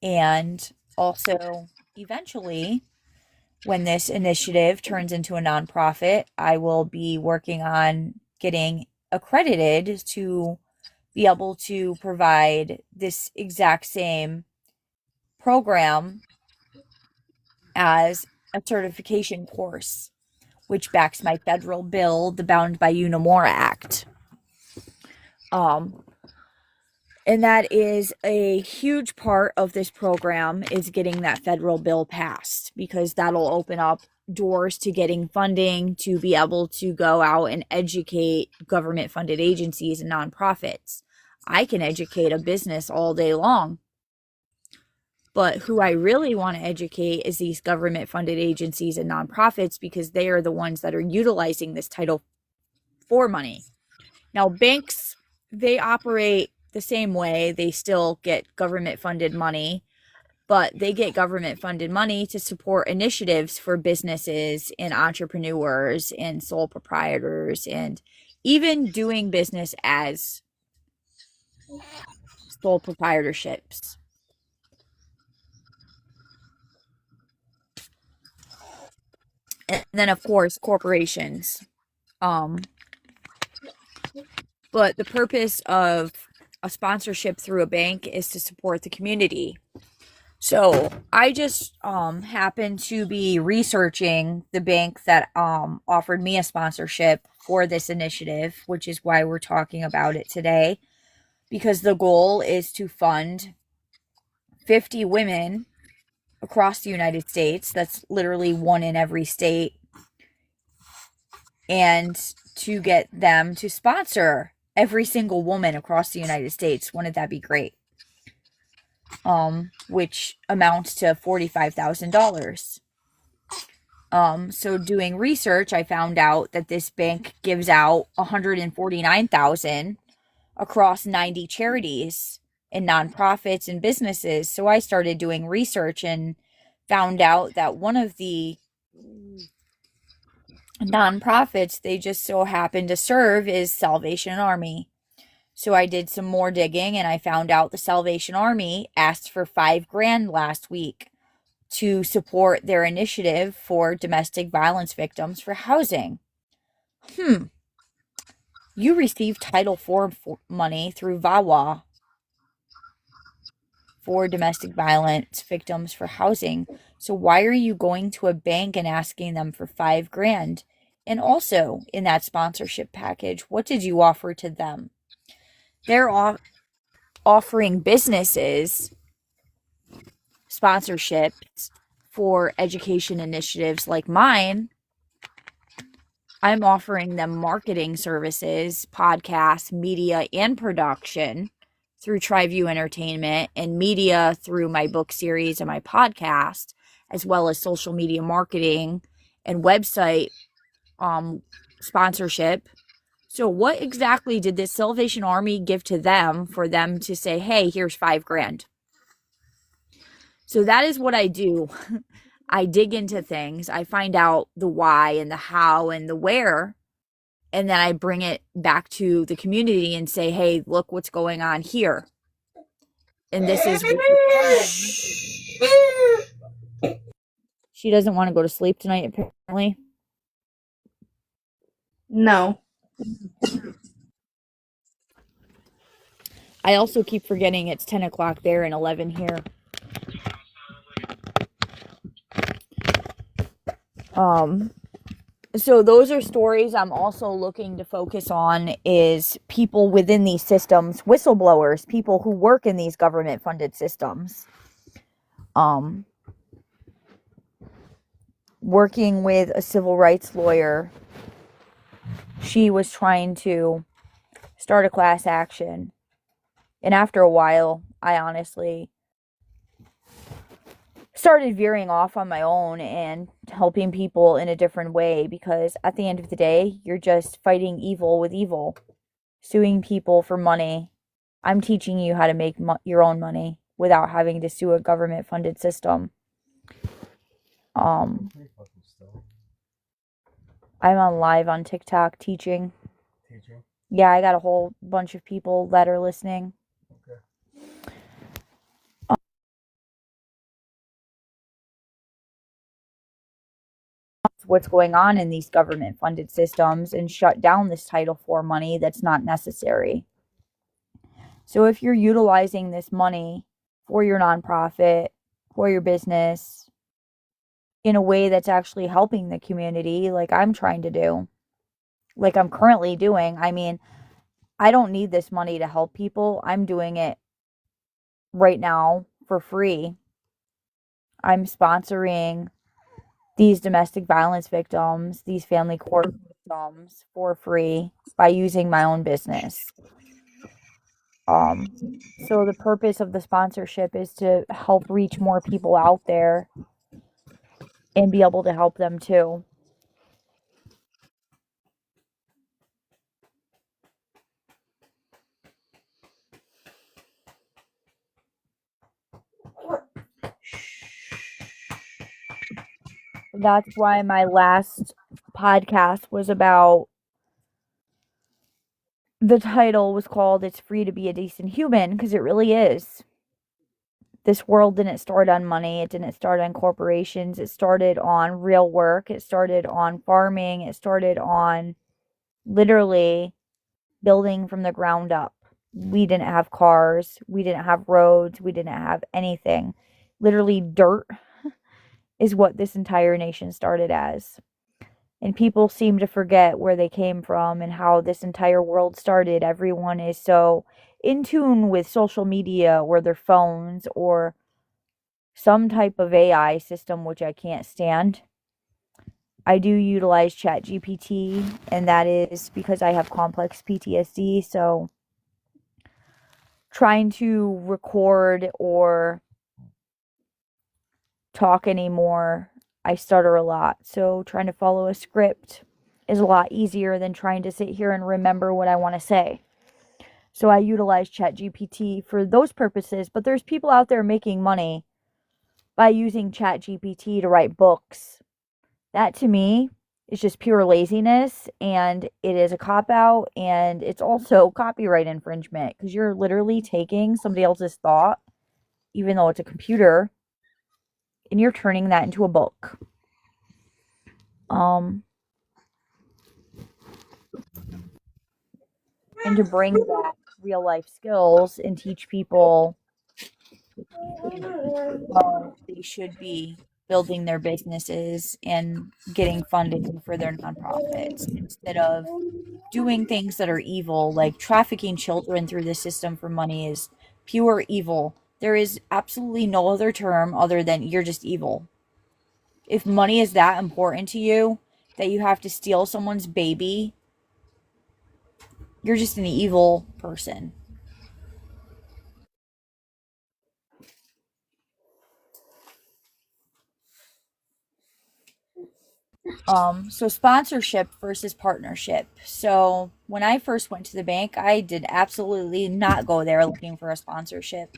And also, eventually, when this initiative turns into a nonprofit, I will be working on getting accredited to be able to provide this exact same program as a certification course, which backs my federal bill, the Bound by You No More Act. And that is a huge part of this program, is getting that federal bill passed, because that'll open up doors to getting funding to be able to go out and educate government funded agencies and nonprofits. I can educate a business all day long, but who I really want to educate is these government funded agencies and nonprofits, because they are the ones that are utilizing this Title IV money. Now, banks, they operate the same way. They still get government funded money, but they get government funded money to support initiatives for businesses and entrepreneurs and sole proprietors, and even doing business as sole proprietorships. And then, of course, corporations. But the purpose of a sponsorship through a bank is to support the community. So I just happened to be researching the bank that offered me a sponsorship for this initiative, which is why we're talking about it today, because the goal is to fund 50 women across the United States. That's literally one in every state. And to get them to sponsor every single woman across the United States. Wouldn't that be great? Which amounts to $45,000. So doing research, I found out that this bank gives out $149,000 across 90 charities and nonprofits and businesses. So I started doing research and found out that one of the nonprofits they just so happen to serve is Salvation Army. So I did some more digging and I found out the Salvation Army asked for $5,000 last week to support their initiative for domestic violence victims for housing. You received Title IV money through VAWA for domestic violence victims for housing. So why are you going to a bank and asking them for $5,000? And also in that sponsorship package, what did you offer to them? They're offering businesses sponsorships for education initiatives like mine. I'm offering them marketing services, podcasts, media, and production through TriView Entertainment, and media through my book series and my podcast, as well as social media marketing and website sponsorship. So what exactly did this Salvation Army give to them for them to say, hey, here's $5,000? So that is what I do. I dig into things. I find out the why and the how and the where. And then I bring it back to the community and say, hey, look what's going on here. And this is she doesn't want to go to sleep tonight, apparently. No. I also keep forgetting it's 10 o'clock there and 11 here. So those are stories I'm also looking to focus on is people within these systems, whistleblowers, people who work in these government funded systems. Working with a civil rights lawyer, she was trying to start a class action. And after a while, I honestly started veering off on my own and helping people in a different way, because at the end of the day, you're just fighting evil with evil, suing people for money. I'm teaching you how to make your own money without having to sue a government funded system. I'm on live on TikTok teaching. Yeah, I got a whole bunch of people that are listening. What's going on in these government funded systems and shut down this Title IV money that's not necessary. So if you're utilizing this money for your nonprofit, for your business, in a way that's actually helping the community, like I'm trying to do, like I'm currently doing, I mean, I don't need this money to help people. I'm doing it right now for free. I'm sponsoring these domestic violence victims, these family court victims for free by using my own business. So the purpose of the sponsorship is to help reach more people out there and be able to help them too. That's why my last podcast was about, the title was called It's Free to Be a Decent Human, because it really is. This world didn't start on money. It didn't start on corporations. It started on real work. It started on farming. It started on literally building from the ground up. We didn't have cars. We didn't have roads. We didn't have anything. Literally dirt is what this entire nation started as. And people seem to forget where they came from and how this entire world started. Everyone is so in tune with social media or their phones or some type of AI system, which I can't stand. I do utilize ChatGPT, and that is because I have complex PTSD. So trying to record or talk anymore, I stutter a lot. So trying to follow a script is a lot easier than trying to sit here and remember what I want to say. So I utilize ChatGPT for those purposes, but there's people out there making money by using ChatGPT to write books. That to me is just pure laziness, and it is a cop-out, and it's also copyright infringement, because you're literally taking somebody else's thought, even though it's a computer, and you're turning that into a book. And to bring back real life skills and teach people they should be building their businesses and getting funding for their nonprofits instead of doing things that are evil, like trafficking children through the system for money is pure evil. There is absolutely no other term other than you're just evil. If money is that important to you that you have to steal someone's baby, you're just an evil person. So sponsorship versus partnership. So when I first went to the bank, I did absolutely not go there looking for a sponsorship.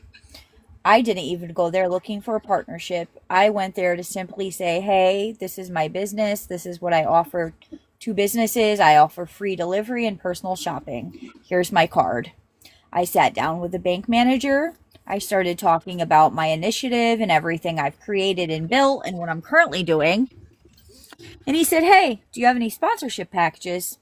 I didn't even go there looking for a partnership. I went there to simply say, hey, this is my business. This is what I offer to businesses. I offer free delivery and personal shopping. Here's my card. I sat down with the bank manager. I started talking about my initiative and everything I've created and built and what I'm currently doing. And he said, "Hey, do you have any sponsorship packages?"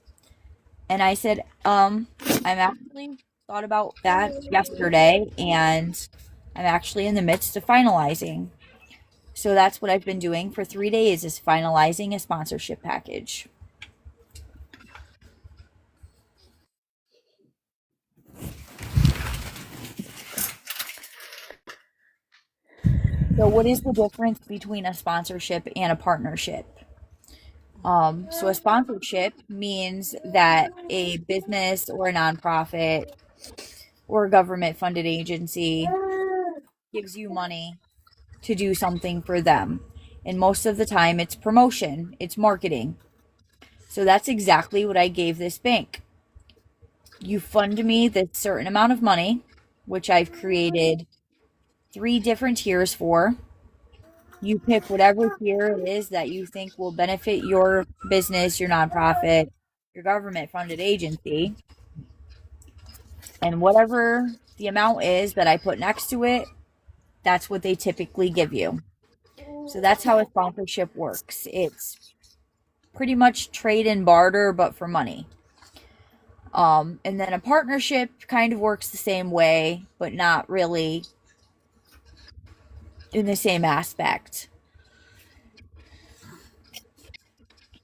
And I said, I'm actually thought about that yesterday and I'm actually in the midst of finalizing. So that's what I've been doing for 3 days is finalizing a sponsorship package. So what is the difference between a sponsorship and a partnership? So a sponsorship means that a business or a nonprofit or a government funded agency gives you money to do something for them. And most of the time, it's promotion, it's marketing. So that's exactly what I gave this bank. You fund me this certain amount of money, which I've created 3 different tiers for. You pick whatever tier it is that you think will benefit your business, your nonprofit, your government funded agency, and whatever the amount is that I put next to it, that's what they typically give you. So that's how a sponsorship works. It's pretty much trade and barter, but for money. And then a partnership kind of works the same way, but not really in the same aspect.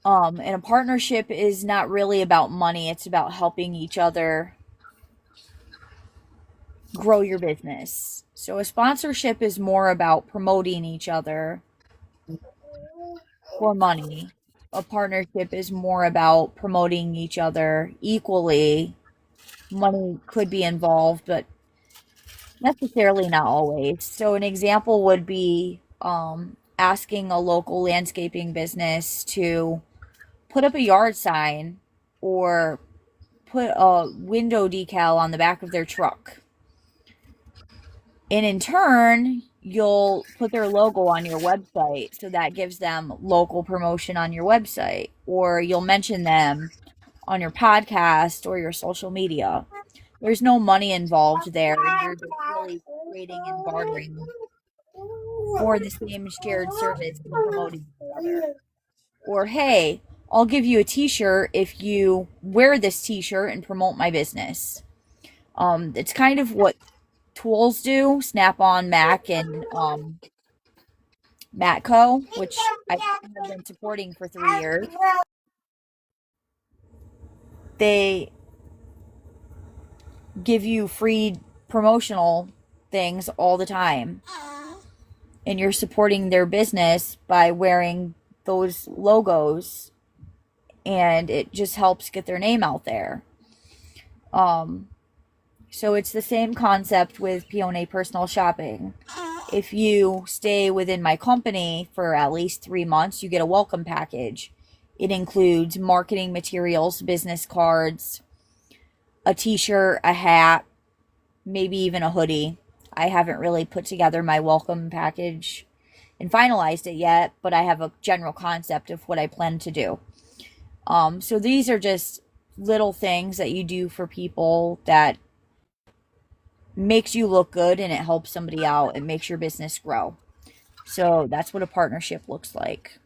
And a partnership is not really about money, it's about helping each other grow your business. So a sponsorship is more about promoting each other for money. A partnership is more about promoting each other equally. Money could be involved, but necessarily not always. So an example would be asking a local landscaping business to put up a yard sign or put a window decal on the back of their truck. And in turn, you'll put their logo on your website. So that gives them local promotion on your website. Or you'll mention them on your podcast or your social media. There's no money involved there. You're just really trading and bartering for the same shared service and promoting each other. Or, hey, I'll give you a t shirt if you wear this t shirt and promote my business. It's kind of what tools do, Snap on Mac and Matco, which I have been supporting for 3 years. They give you free promotional things all the time. And you're supporting their business by wearing those logos, and it just helps get their name out there. Um, so it's the same concept with Pione Personal Shopping. If you stay within my company for at least 3 months, you get a welcome package. It includes marketing materials, business cards, a t-shirt, a hat, maybe even a hoodie. I haven't really put together my welcome package and finalized it yet, but I have a general concept of what I plan to do. So these are just little things that you do for people that makes you look good and it helps somebody out. It makes your business grow. So that's what a partnership looks like.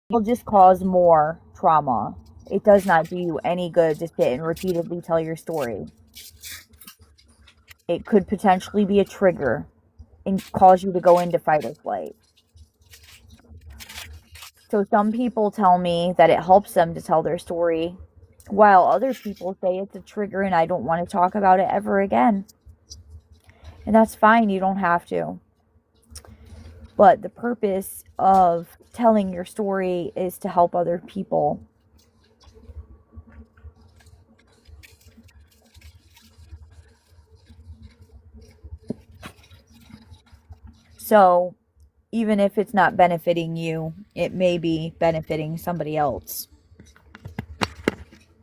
will just cause more trauma. It does not do you any good to sit and repeatedly tell your story. It could potentially be a trigger and cause you to go into fight or flight. So some people tell me that it helps them to tell their story, while other people say it's a trigger and I don't want to talk about it ever again. And that's fine, you don't have to. But the purpose of telling your story is to help other people. So even if it's not benefiting you, it may be benefiting somebody else.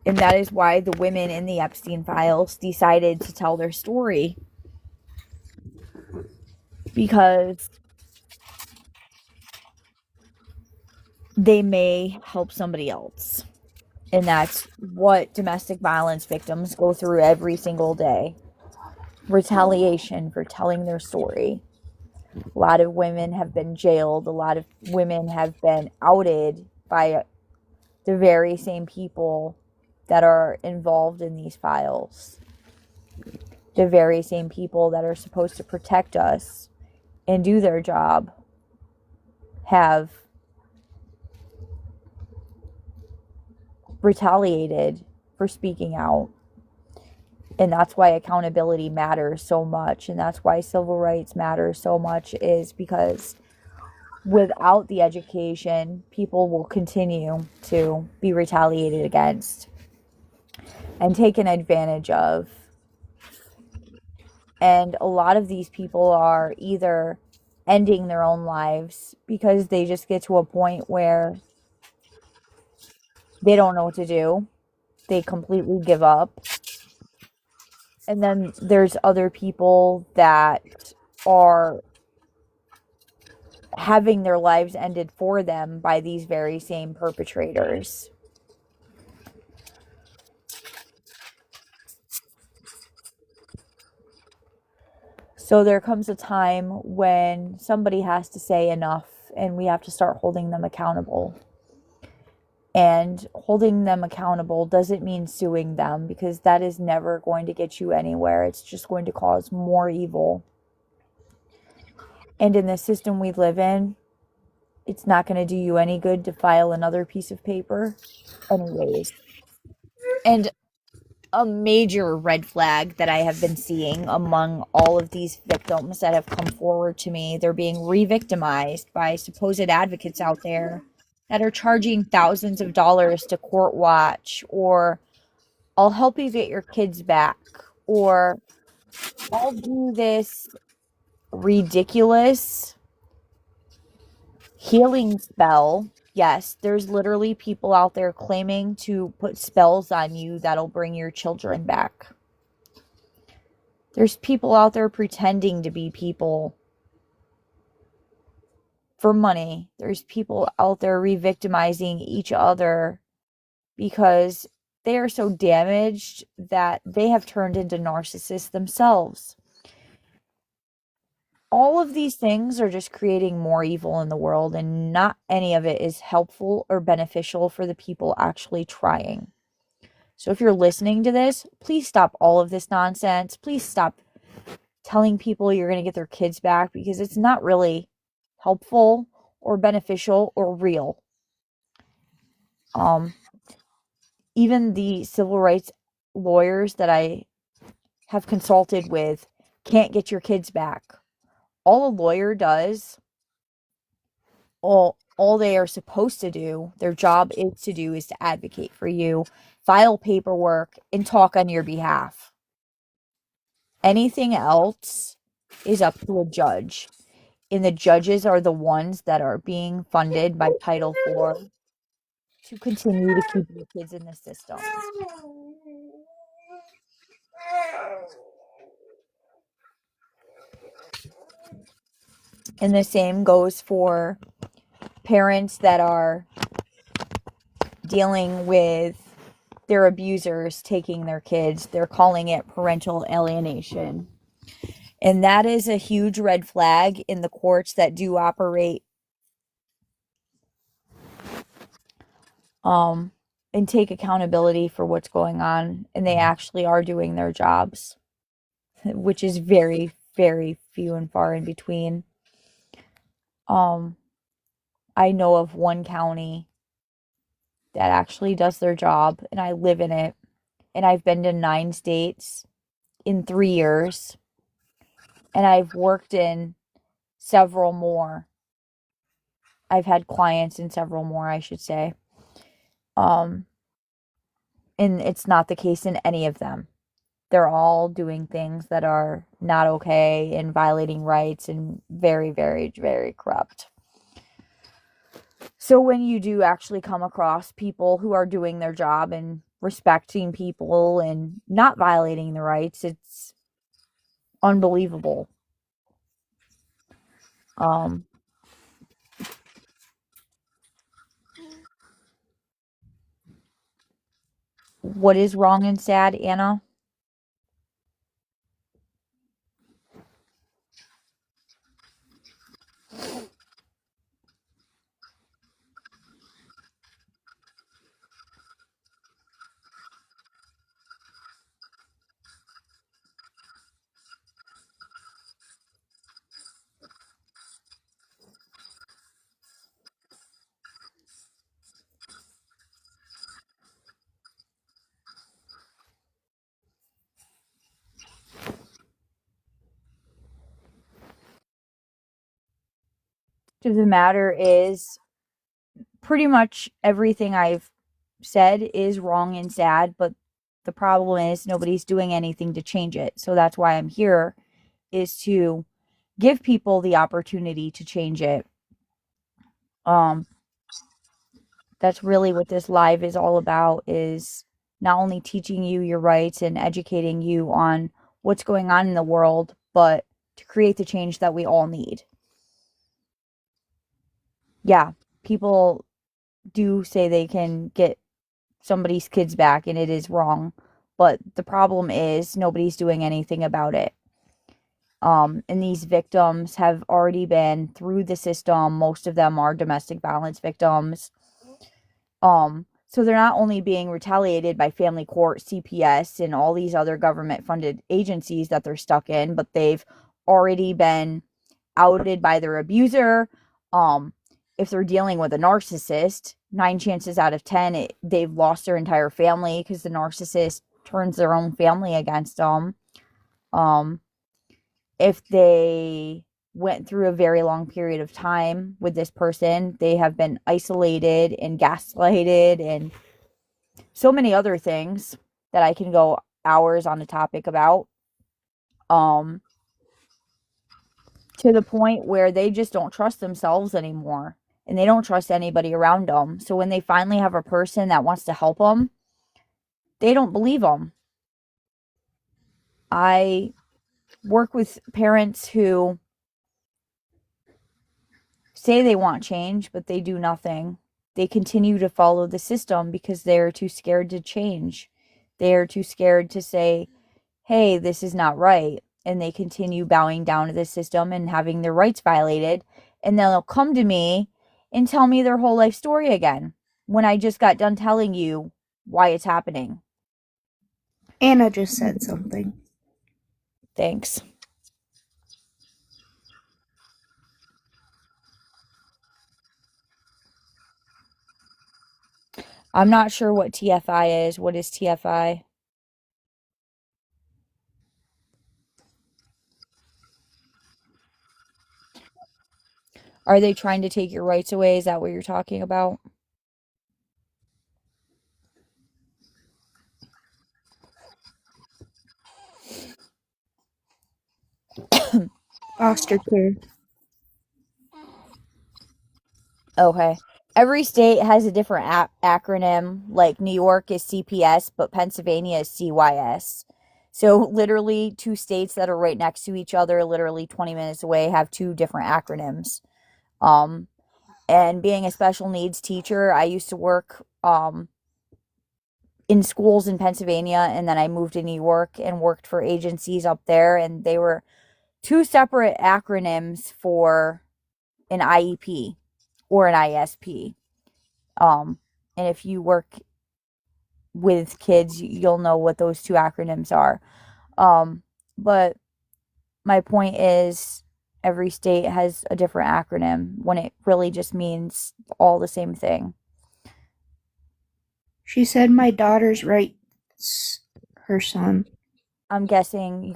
And that is why the women in the Epstein files decided to tell their story. Because they may help somebody else. And that's what domestic violence victims go through every single day. Retaliation for telling their story. A lot of women have been jailed. A lot of women have been outed by the very same people that are involved in these files. The very same people that are supposed to protect us and do their job have retaliated for speaking out. And that's why accountability matters so much. And that's why civil rights matters so much, is because without the education, people will continue to be retaliated against and taken advantage of. And a lot of these people are either ending their own lives because they just get to a point where they don't know what to do. They completely give up. And then there's other people that are having their lives ended for them by these very same perpetrators. So there comes a time when somebody has to say enough, and we have to start holding them accountable. And holding them accountable doesn't mean suing them, because that is never going to get you anywhere. It's just going to cause more evil. And in the system we live in, it's not going to do you any good to file another piece of paper anyways. And a major red flag that I have been seeing among all of these victims that have come forward to me, they're being re-victimized by supposed advocates out there that are charging thousands of dollars to court watch, or I'll help you get your kids back, or I'll do this ridiculous healing spell. Yes, there's literally people out there claiming to put spells on you that'll bring your children back. There's people out there pretending to be people for money. There's people out there re-victimizing each other because they are so damaged that they have turned into narcissists themselves. All of these things are just creating more evil in the world, and not any of it is helpful or beneficial for the people actually trying. So if you're listening to this, please stop all of this nonsense. Please stop telling people you're going to get their kids back, because it's not really helpful or beneficial or real. Even the civil rights lawyers that I have consulted with can't get your kids back. All a lawyer does, all they are supposed to do, their job is to do, is to advocate for you, file paperwork, and talk on your behalf. Anything else is up to a judge. And the judges are the ones that are being funded by Title IV to continue to keep your kids in the system. And the same goes for parents that are dealing with their abusers taking their kids. They're calling it parental alienation. And that is a huge red flag in the courts that do operate um, and take accountability for what's going on, and they actually are doing their jobs, which is very, very few and far in between. Um, I know of one county that actually does their job, and I live in it, and I've been to 9 states in 3 years, and I've worked in several more. I've had clients in several more, I should say. Um, and it's not the case in any of them. They're all doing things that are not okay and violating rights and very, very, very corrupt. So when you do actually come across people who are doing their job and respecting people and not violating the rights, it's unbelievable. Um, what is wrong and sad, Anna? The matter is pretty much everything I've said is wrong and sad, but the problem is nobody's doing anything to change it. So that's why I'm here, is to give people the opportunity to change it. Um, that's really what this live is all about, is not only teaching you your rights and educating you on what's going on in the world, but to create the change that we all need. Yeah, people do say they can get somebody's kids back, and it is wrong. But the problem is nobody's doing anything about it. And these victims have already been through the system. Most of them are domestic violence victims. So they're not only being retaliated by family court, CPS, and all these other government funded agencies that they're stuck in, but they've already been outed by their abuser. Um, if they're dealing with a narcissist, 9 chances out of 10, they've lost their entire family because the narcissist turns their own family against them. Um, if they went through a very long period of time with this person, they have been isolated and gaslighted and so many other things that I can go hours on the topic about. Um, to the point where they just don't trust themselves anymore and they don't trust anybody around them. So when they finally have a person that wants to help them, they don't believe them. I work with parents who say they want change, but they do nothing. They continue to follow the system because they're too scared to change. They are too scared to say, hey, this is not right. And they continue bowing down to the system and having their rights violated. And then they'll come to me and tell me their whole life story again when I just got done telling you why it's happening. Anna just said something. Thanks. I'm not sure what TFI is. What is TFI? Are they trying to take your rights away? Is that what you're talking about? Foster care. Okay. Every state has a different acronym. Like New York is CPS, but Pennsylvania is CYS. So literally 2 states that are right next to each other, literally 20 minutes away, have 2 different acronyms. Um, and being a special needs teacher, I used to work in schools in Pennsylvania, and then I moved to New York and worked for agencies up there, and they were 2 separate acronyms for an IEP or an ISP. Um, And if you work with kids, you'll know what those two acronyms are. But my point is, every state has a different acronym when it really just means all the same thing. She said my daughter's rights her son. I'm guessing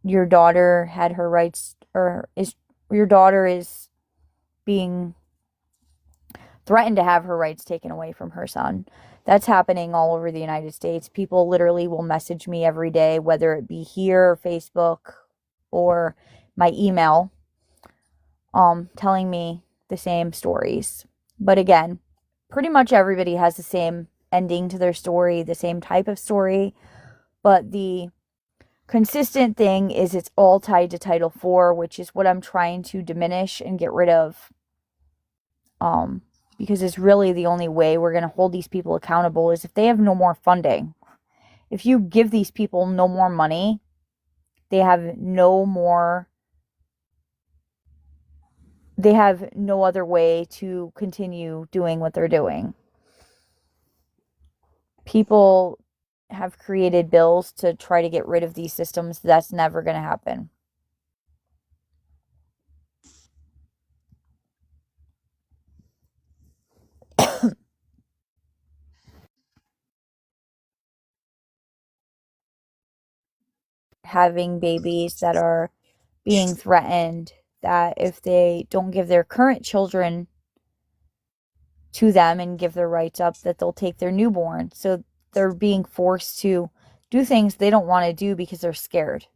your daughter had her rights, or is your daughter is being threatened to have her rights taken away from her son. That's happening all over the United States. People literally will message me every day, whether it be here, Facebook, or my email, telling me the same stories. But again, pretty much everybody has the same ending to their story, the same type of story. But the consistent thing is it's all tied to Title IV, which is what I'm trying to diminish and get rid of. Because it's really the only way we're going to hold these people accountable is if they have no more funding. If you give these people no more money, they have no other way to continue doing what they're doing. People have created bills to try to get rid of these systems. That's never going to happen. Having babies that are being threatened that if they don't give their current children to them and give their rights up, that they'll take their newborn. So they're being forced to do things they don't want to do because they're scared.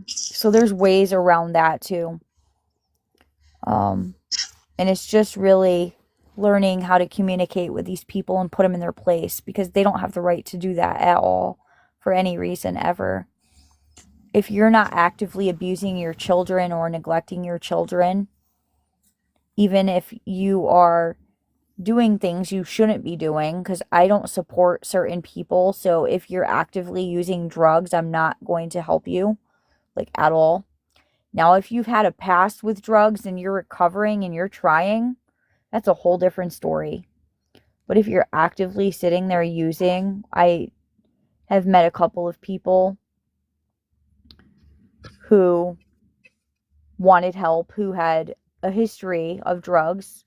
So there's ways around that too. And it's just really learning how to communicate with these people and put them in their place, because they don't have the right to do that at all for any reason ever. If you're not actively abusing your children or neglecting your children, even if you are doing things you shouldn't be doing, because I don't support certain people. So if you're actively using drugs, I'm not going to help you, like, at all. Now, if you've had a past with drugs and you're recovering and you're trying, that's a whole different story. But if you're actively sitting there using, I have met a couple of people who wanted help, who had a history of drugs,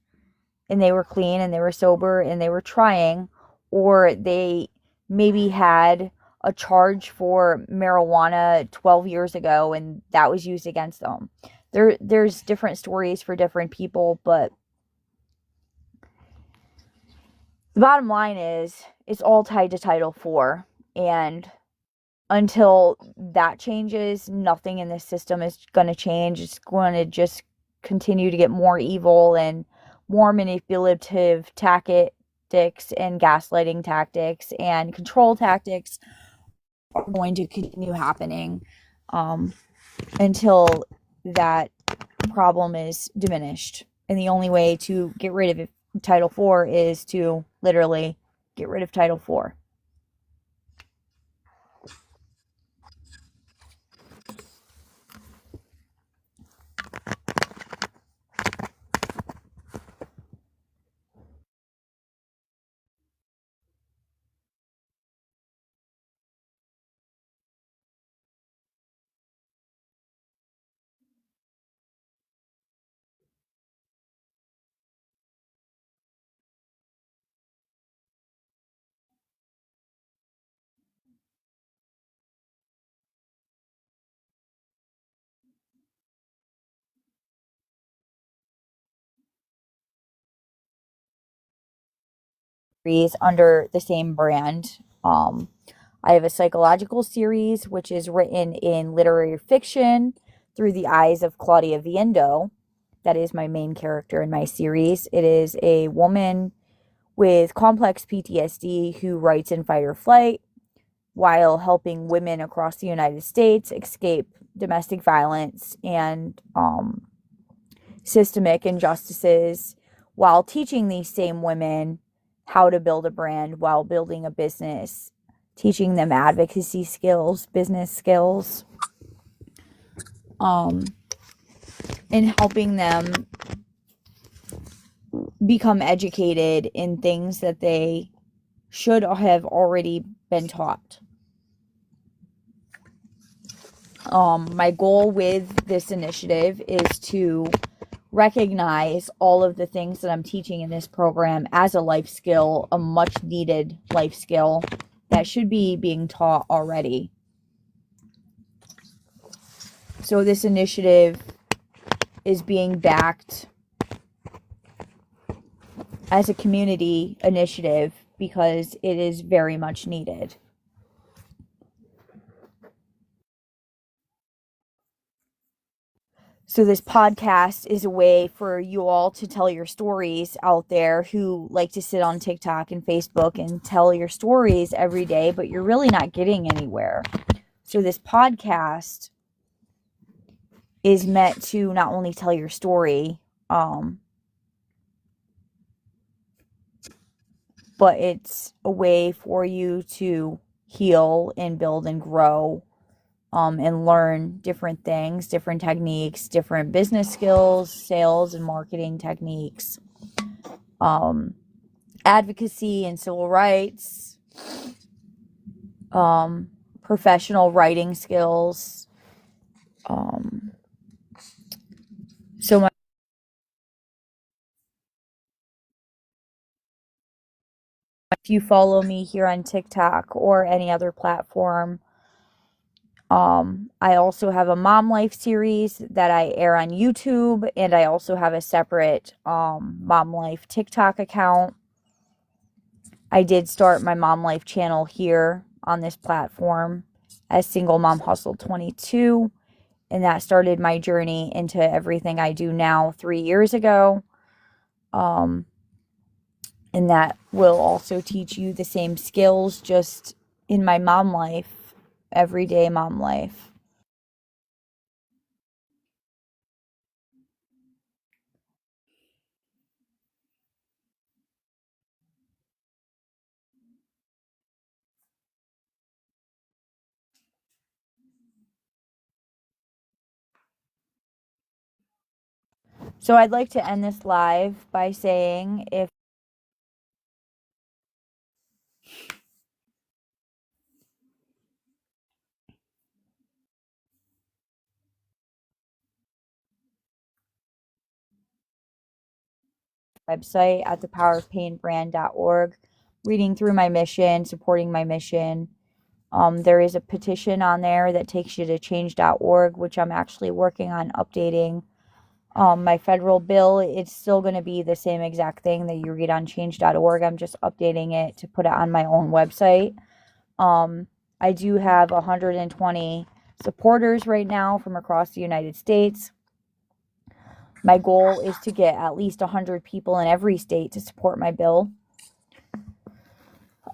and they were clean and they were sober and they were trying, or they maybe had a charge for marijuana 12 years ago and that was used against them. There's different stories for different people, but the bottom line is it's all tied to Title IV. And until that changes, nothing in this system is going to change. It's going to just continue to get more evil, and more manipulative tactics and gaslighting tactics and control tactics are going to continue happening until that problem is diminished. And the only way to get rid of Title IV is to literally get rid of Title IV. Under the same brand. I have a psychological series, which is written in literary fiction through the eyes of Claudia Viendo. That is my main character in my series. It is a woman with complex PTSD who writes in fight or flight while helping women across the United States escape domestic violence and systemic injustices, while teaching these same women how to build a brand while building a business, teaching them advocacy skills, business skills, and helping them become educated in things that they should have already been taught. My goal with this initiative is to recognize all of the things that I'm teaching in this program as a life skill, a much needed life skill that should be being taught already. So this initiative is being backed as a community initiative because it is very much needed. So this podcast is a way for you all to tell your stories out there who like to sit on TikTok and Facebook and tell your stories every day, but you're really not getting anywhere. So this podcast is meant to not only tell your story, but it's a way for you to heal and build and grow, and learn different things, different techniques, different business skills, sales and marketing techniques, advocacy and civil rights, professional writing skills. So if you follow me here on TikTok or any other platform, I also have a Mom Life series that I air on YouTube, and I also have a separate Mom Life TikTok account. I did start my Mom Life channel here on this platform as Single Mom Hustle 22, and that started my journey into everything I do now 3 years ago. And that will also teach you the same skills just in my mom life, everyday mom life. So I'd like to end this live by saying if website at thepowerofpainbrand.org, reading through my mission, supporting my mission. There is a petition on there that takes you to change.org, which I'm actually working on updating. My federal bill, it's still going to be the same exact thing that you read on change.org. I'm just updating it to put it on my own website. I do have 120 supporters right now from across the United States. My goal is to get at least 100 people in every state to support my bill.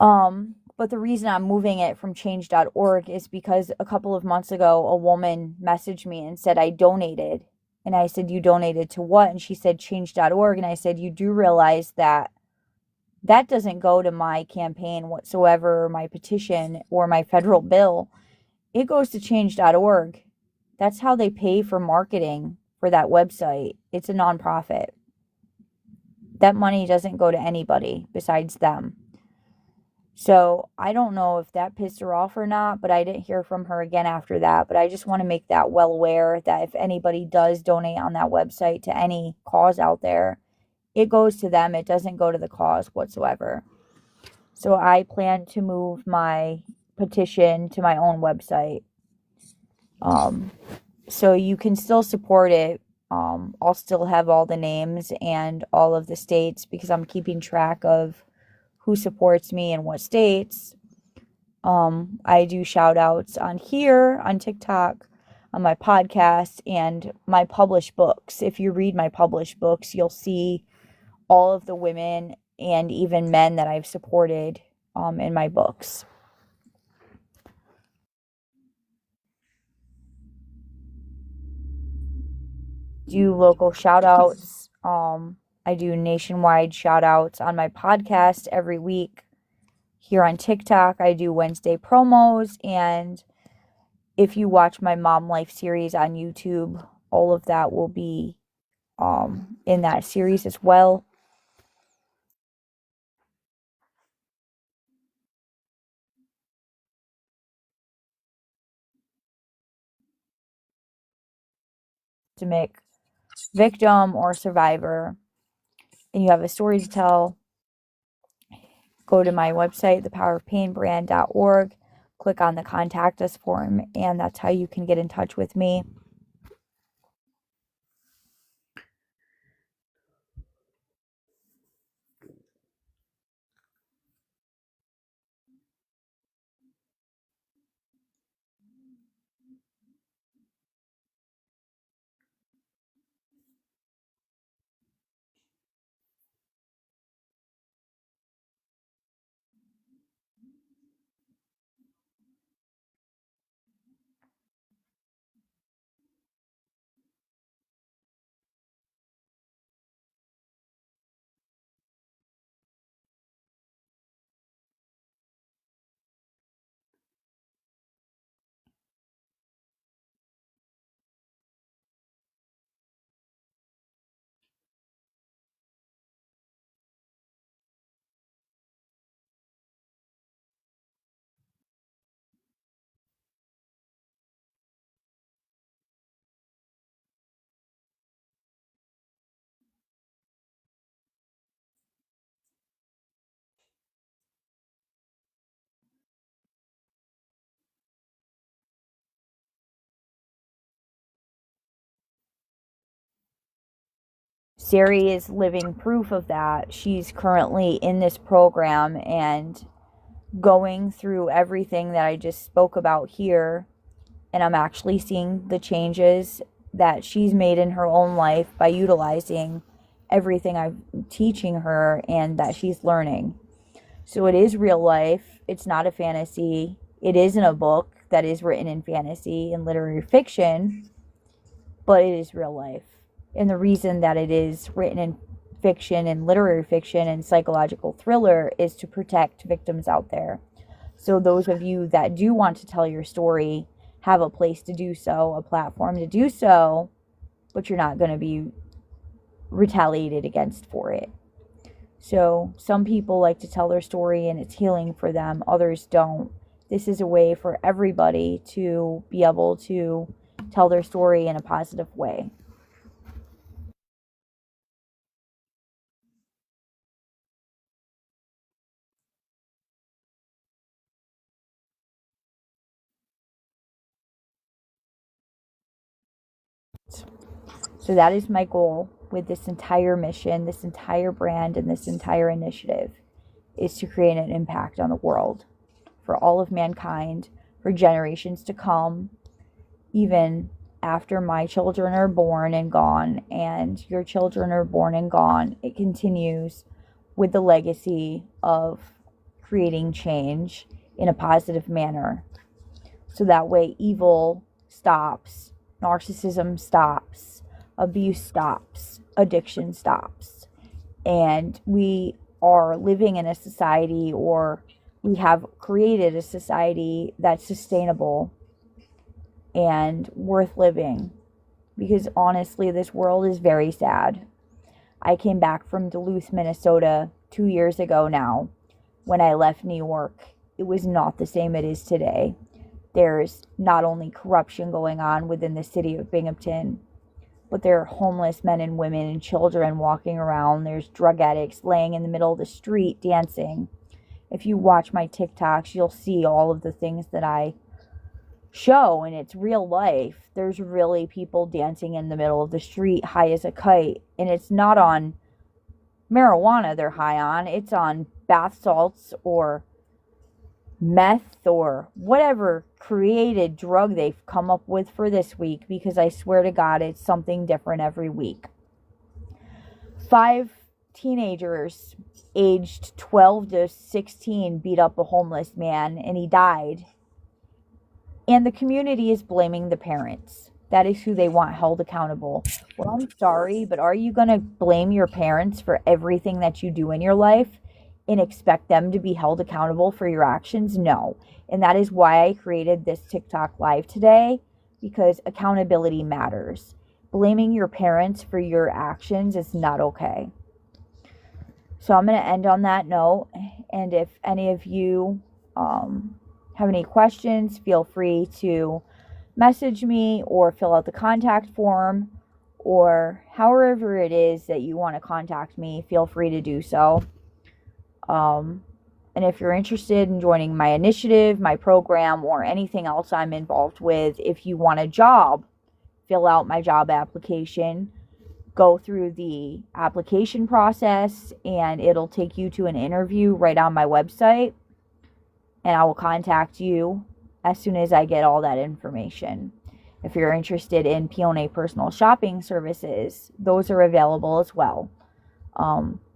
But the reason I'm moving it from change.org is because a couple of months ago, a woman messaged me and said I donated. And I said, you donated to what? And she said, change.org. And I said, you do realize that that doesn't go to my campaign whatsoever, my petition, or my federal bill. It goes to change.org. That's how they pay for marketing for that website. It's a nonprofit. That money doesn't go to anybody besides them. So I don't know if that pissed her off or not, but I didn't hear from her again after that. But I just want to make that well aware that if anybody does donate on that website to any cause out there, it goes to them. It doesn't go to the cause whatsoever. So I plan to move my petition to my own website. So you can still support it. I'll still have all the names and all of the states because I'm keeping track of who supports me in what states. I do shout outs on here, on TikTok, on my podcast, and my published books. If you read my published books, you'll see all of the women and even men that I've supported in my books. Do local shout outs. I do nationwide shout outs on my podcast every week. Here on TikTok, I do Wednesday promos. And if you watch my Mom Life series on YouTube, all of that will be in that series as well. systemic victim or survivor, and you have a story to tell, go to my website, thepowerofpainbrand.org, click on the contact us form, and that's how you can get in touch with me. Sari is living proof of that. She's currently in this program and going through everything that I just spoke about here, and I'm actually seeing the changes that she's made in her own life by utilizing everything I'm teaching her and that she's learning. So it is real life. It's not a fantasy. It isn't a book that is written in fantasy and literary fiction, but it is real life. And the reason that it is written in fiction and literary fiction and psychological thriller is to protect victims out there. So those of you that do want to tell your story have a place to do so, a platform to do so, but you're not going to be retaliated against for it. So some people like to tell their story and it's healing for them, others don't. This is a way for everybody to be able to tell their story in a positive way. So that is my goal with this entire mission, this entire brand, and this entire initiative, is to create an impact on the world for all of mankind, for generations to come, even after my children are born and gone, and your children are born and gone. It continues with the legacy of creating change in a positive manner. So that way evil stops, narcissism stops, abuse stops, addiction stops. And we are living in a society, or we have created a society that's sustainable and worth living. Because honestly, this world is very sad. I came back from Duluth, Minnesota 2 years ago now. When I left New York, it was not the same it is today. There's not only corruption going on within the city of Binghamton, but there are homeless men and women and children walking around. There's drug addicts laying in the middle of the street dancing. If you watch my TikToks, you'll see all of the things that I show, and it's real life. There's really people dancing in the middle of the street high as a kite, and it's not on marijuana they're high on. It's on bath salts or meth or whatever created drug they've come up with for this week, because I swear to God, it's something different every week. 5 teenagers aged 12 to 16 beat up a homeless man and he died. And the community is blaming the parents. That is who they want held accountable. Well, I'm sorry, but are you going to blame your parents for everything that you do in your life and expect them to be held accountable for your actions? No. And that is why I created this TikTok live today, because accountability matters. Blaming your parents for your actions is not okay. So I'm going to end on that note. And if any of you have any questions, feel free to message me or fill out the contact form. or however it is that you want to contact me, feel free to do so. And if you're interested in joining my initiative, my program, or anything else I'm involved with, if you want a job, fill out my job application, go through the application process, and it'll take you to an interview right on my website. And I will contact you as soon as I get all that information. If you're interested in Peone personal shopping services, those are available as well.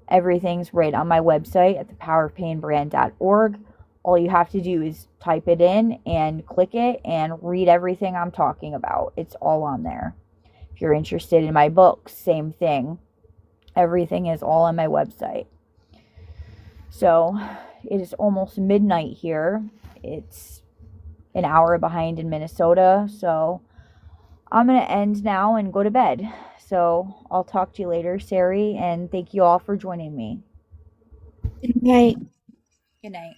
Everything's right on my website at thepowerofpainbrand.org. All you have to do is type it in and click it and read everything I'm talking about. It's all on there. If you're interested in my books, same thing. Everything is all on my website. So it is almost midnight here. It's an hour behind in Minnesota. So I'm going to end now and go to bed. So I'll talk to you later, Sari, and thank you all for joining me. Good night. Good night.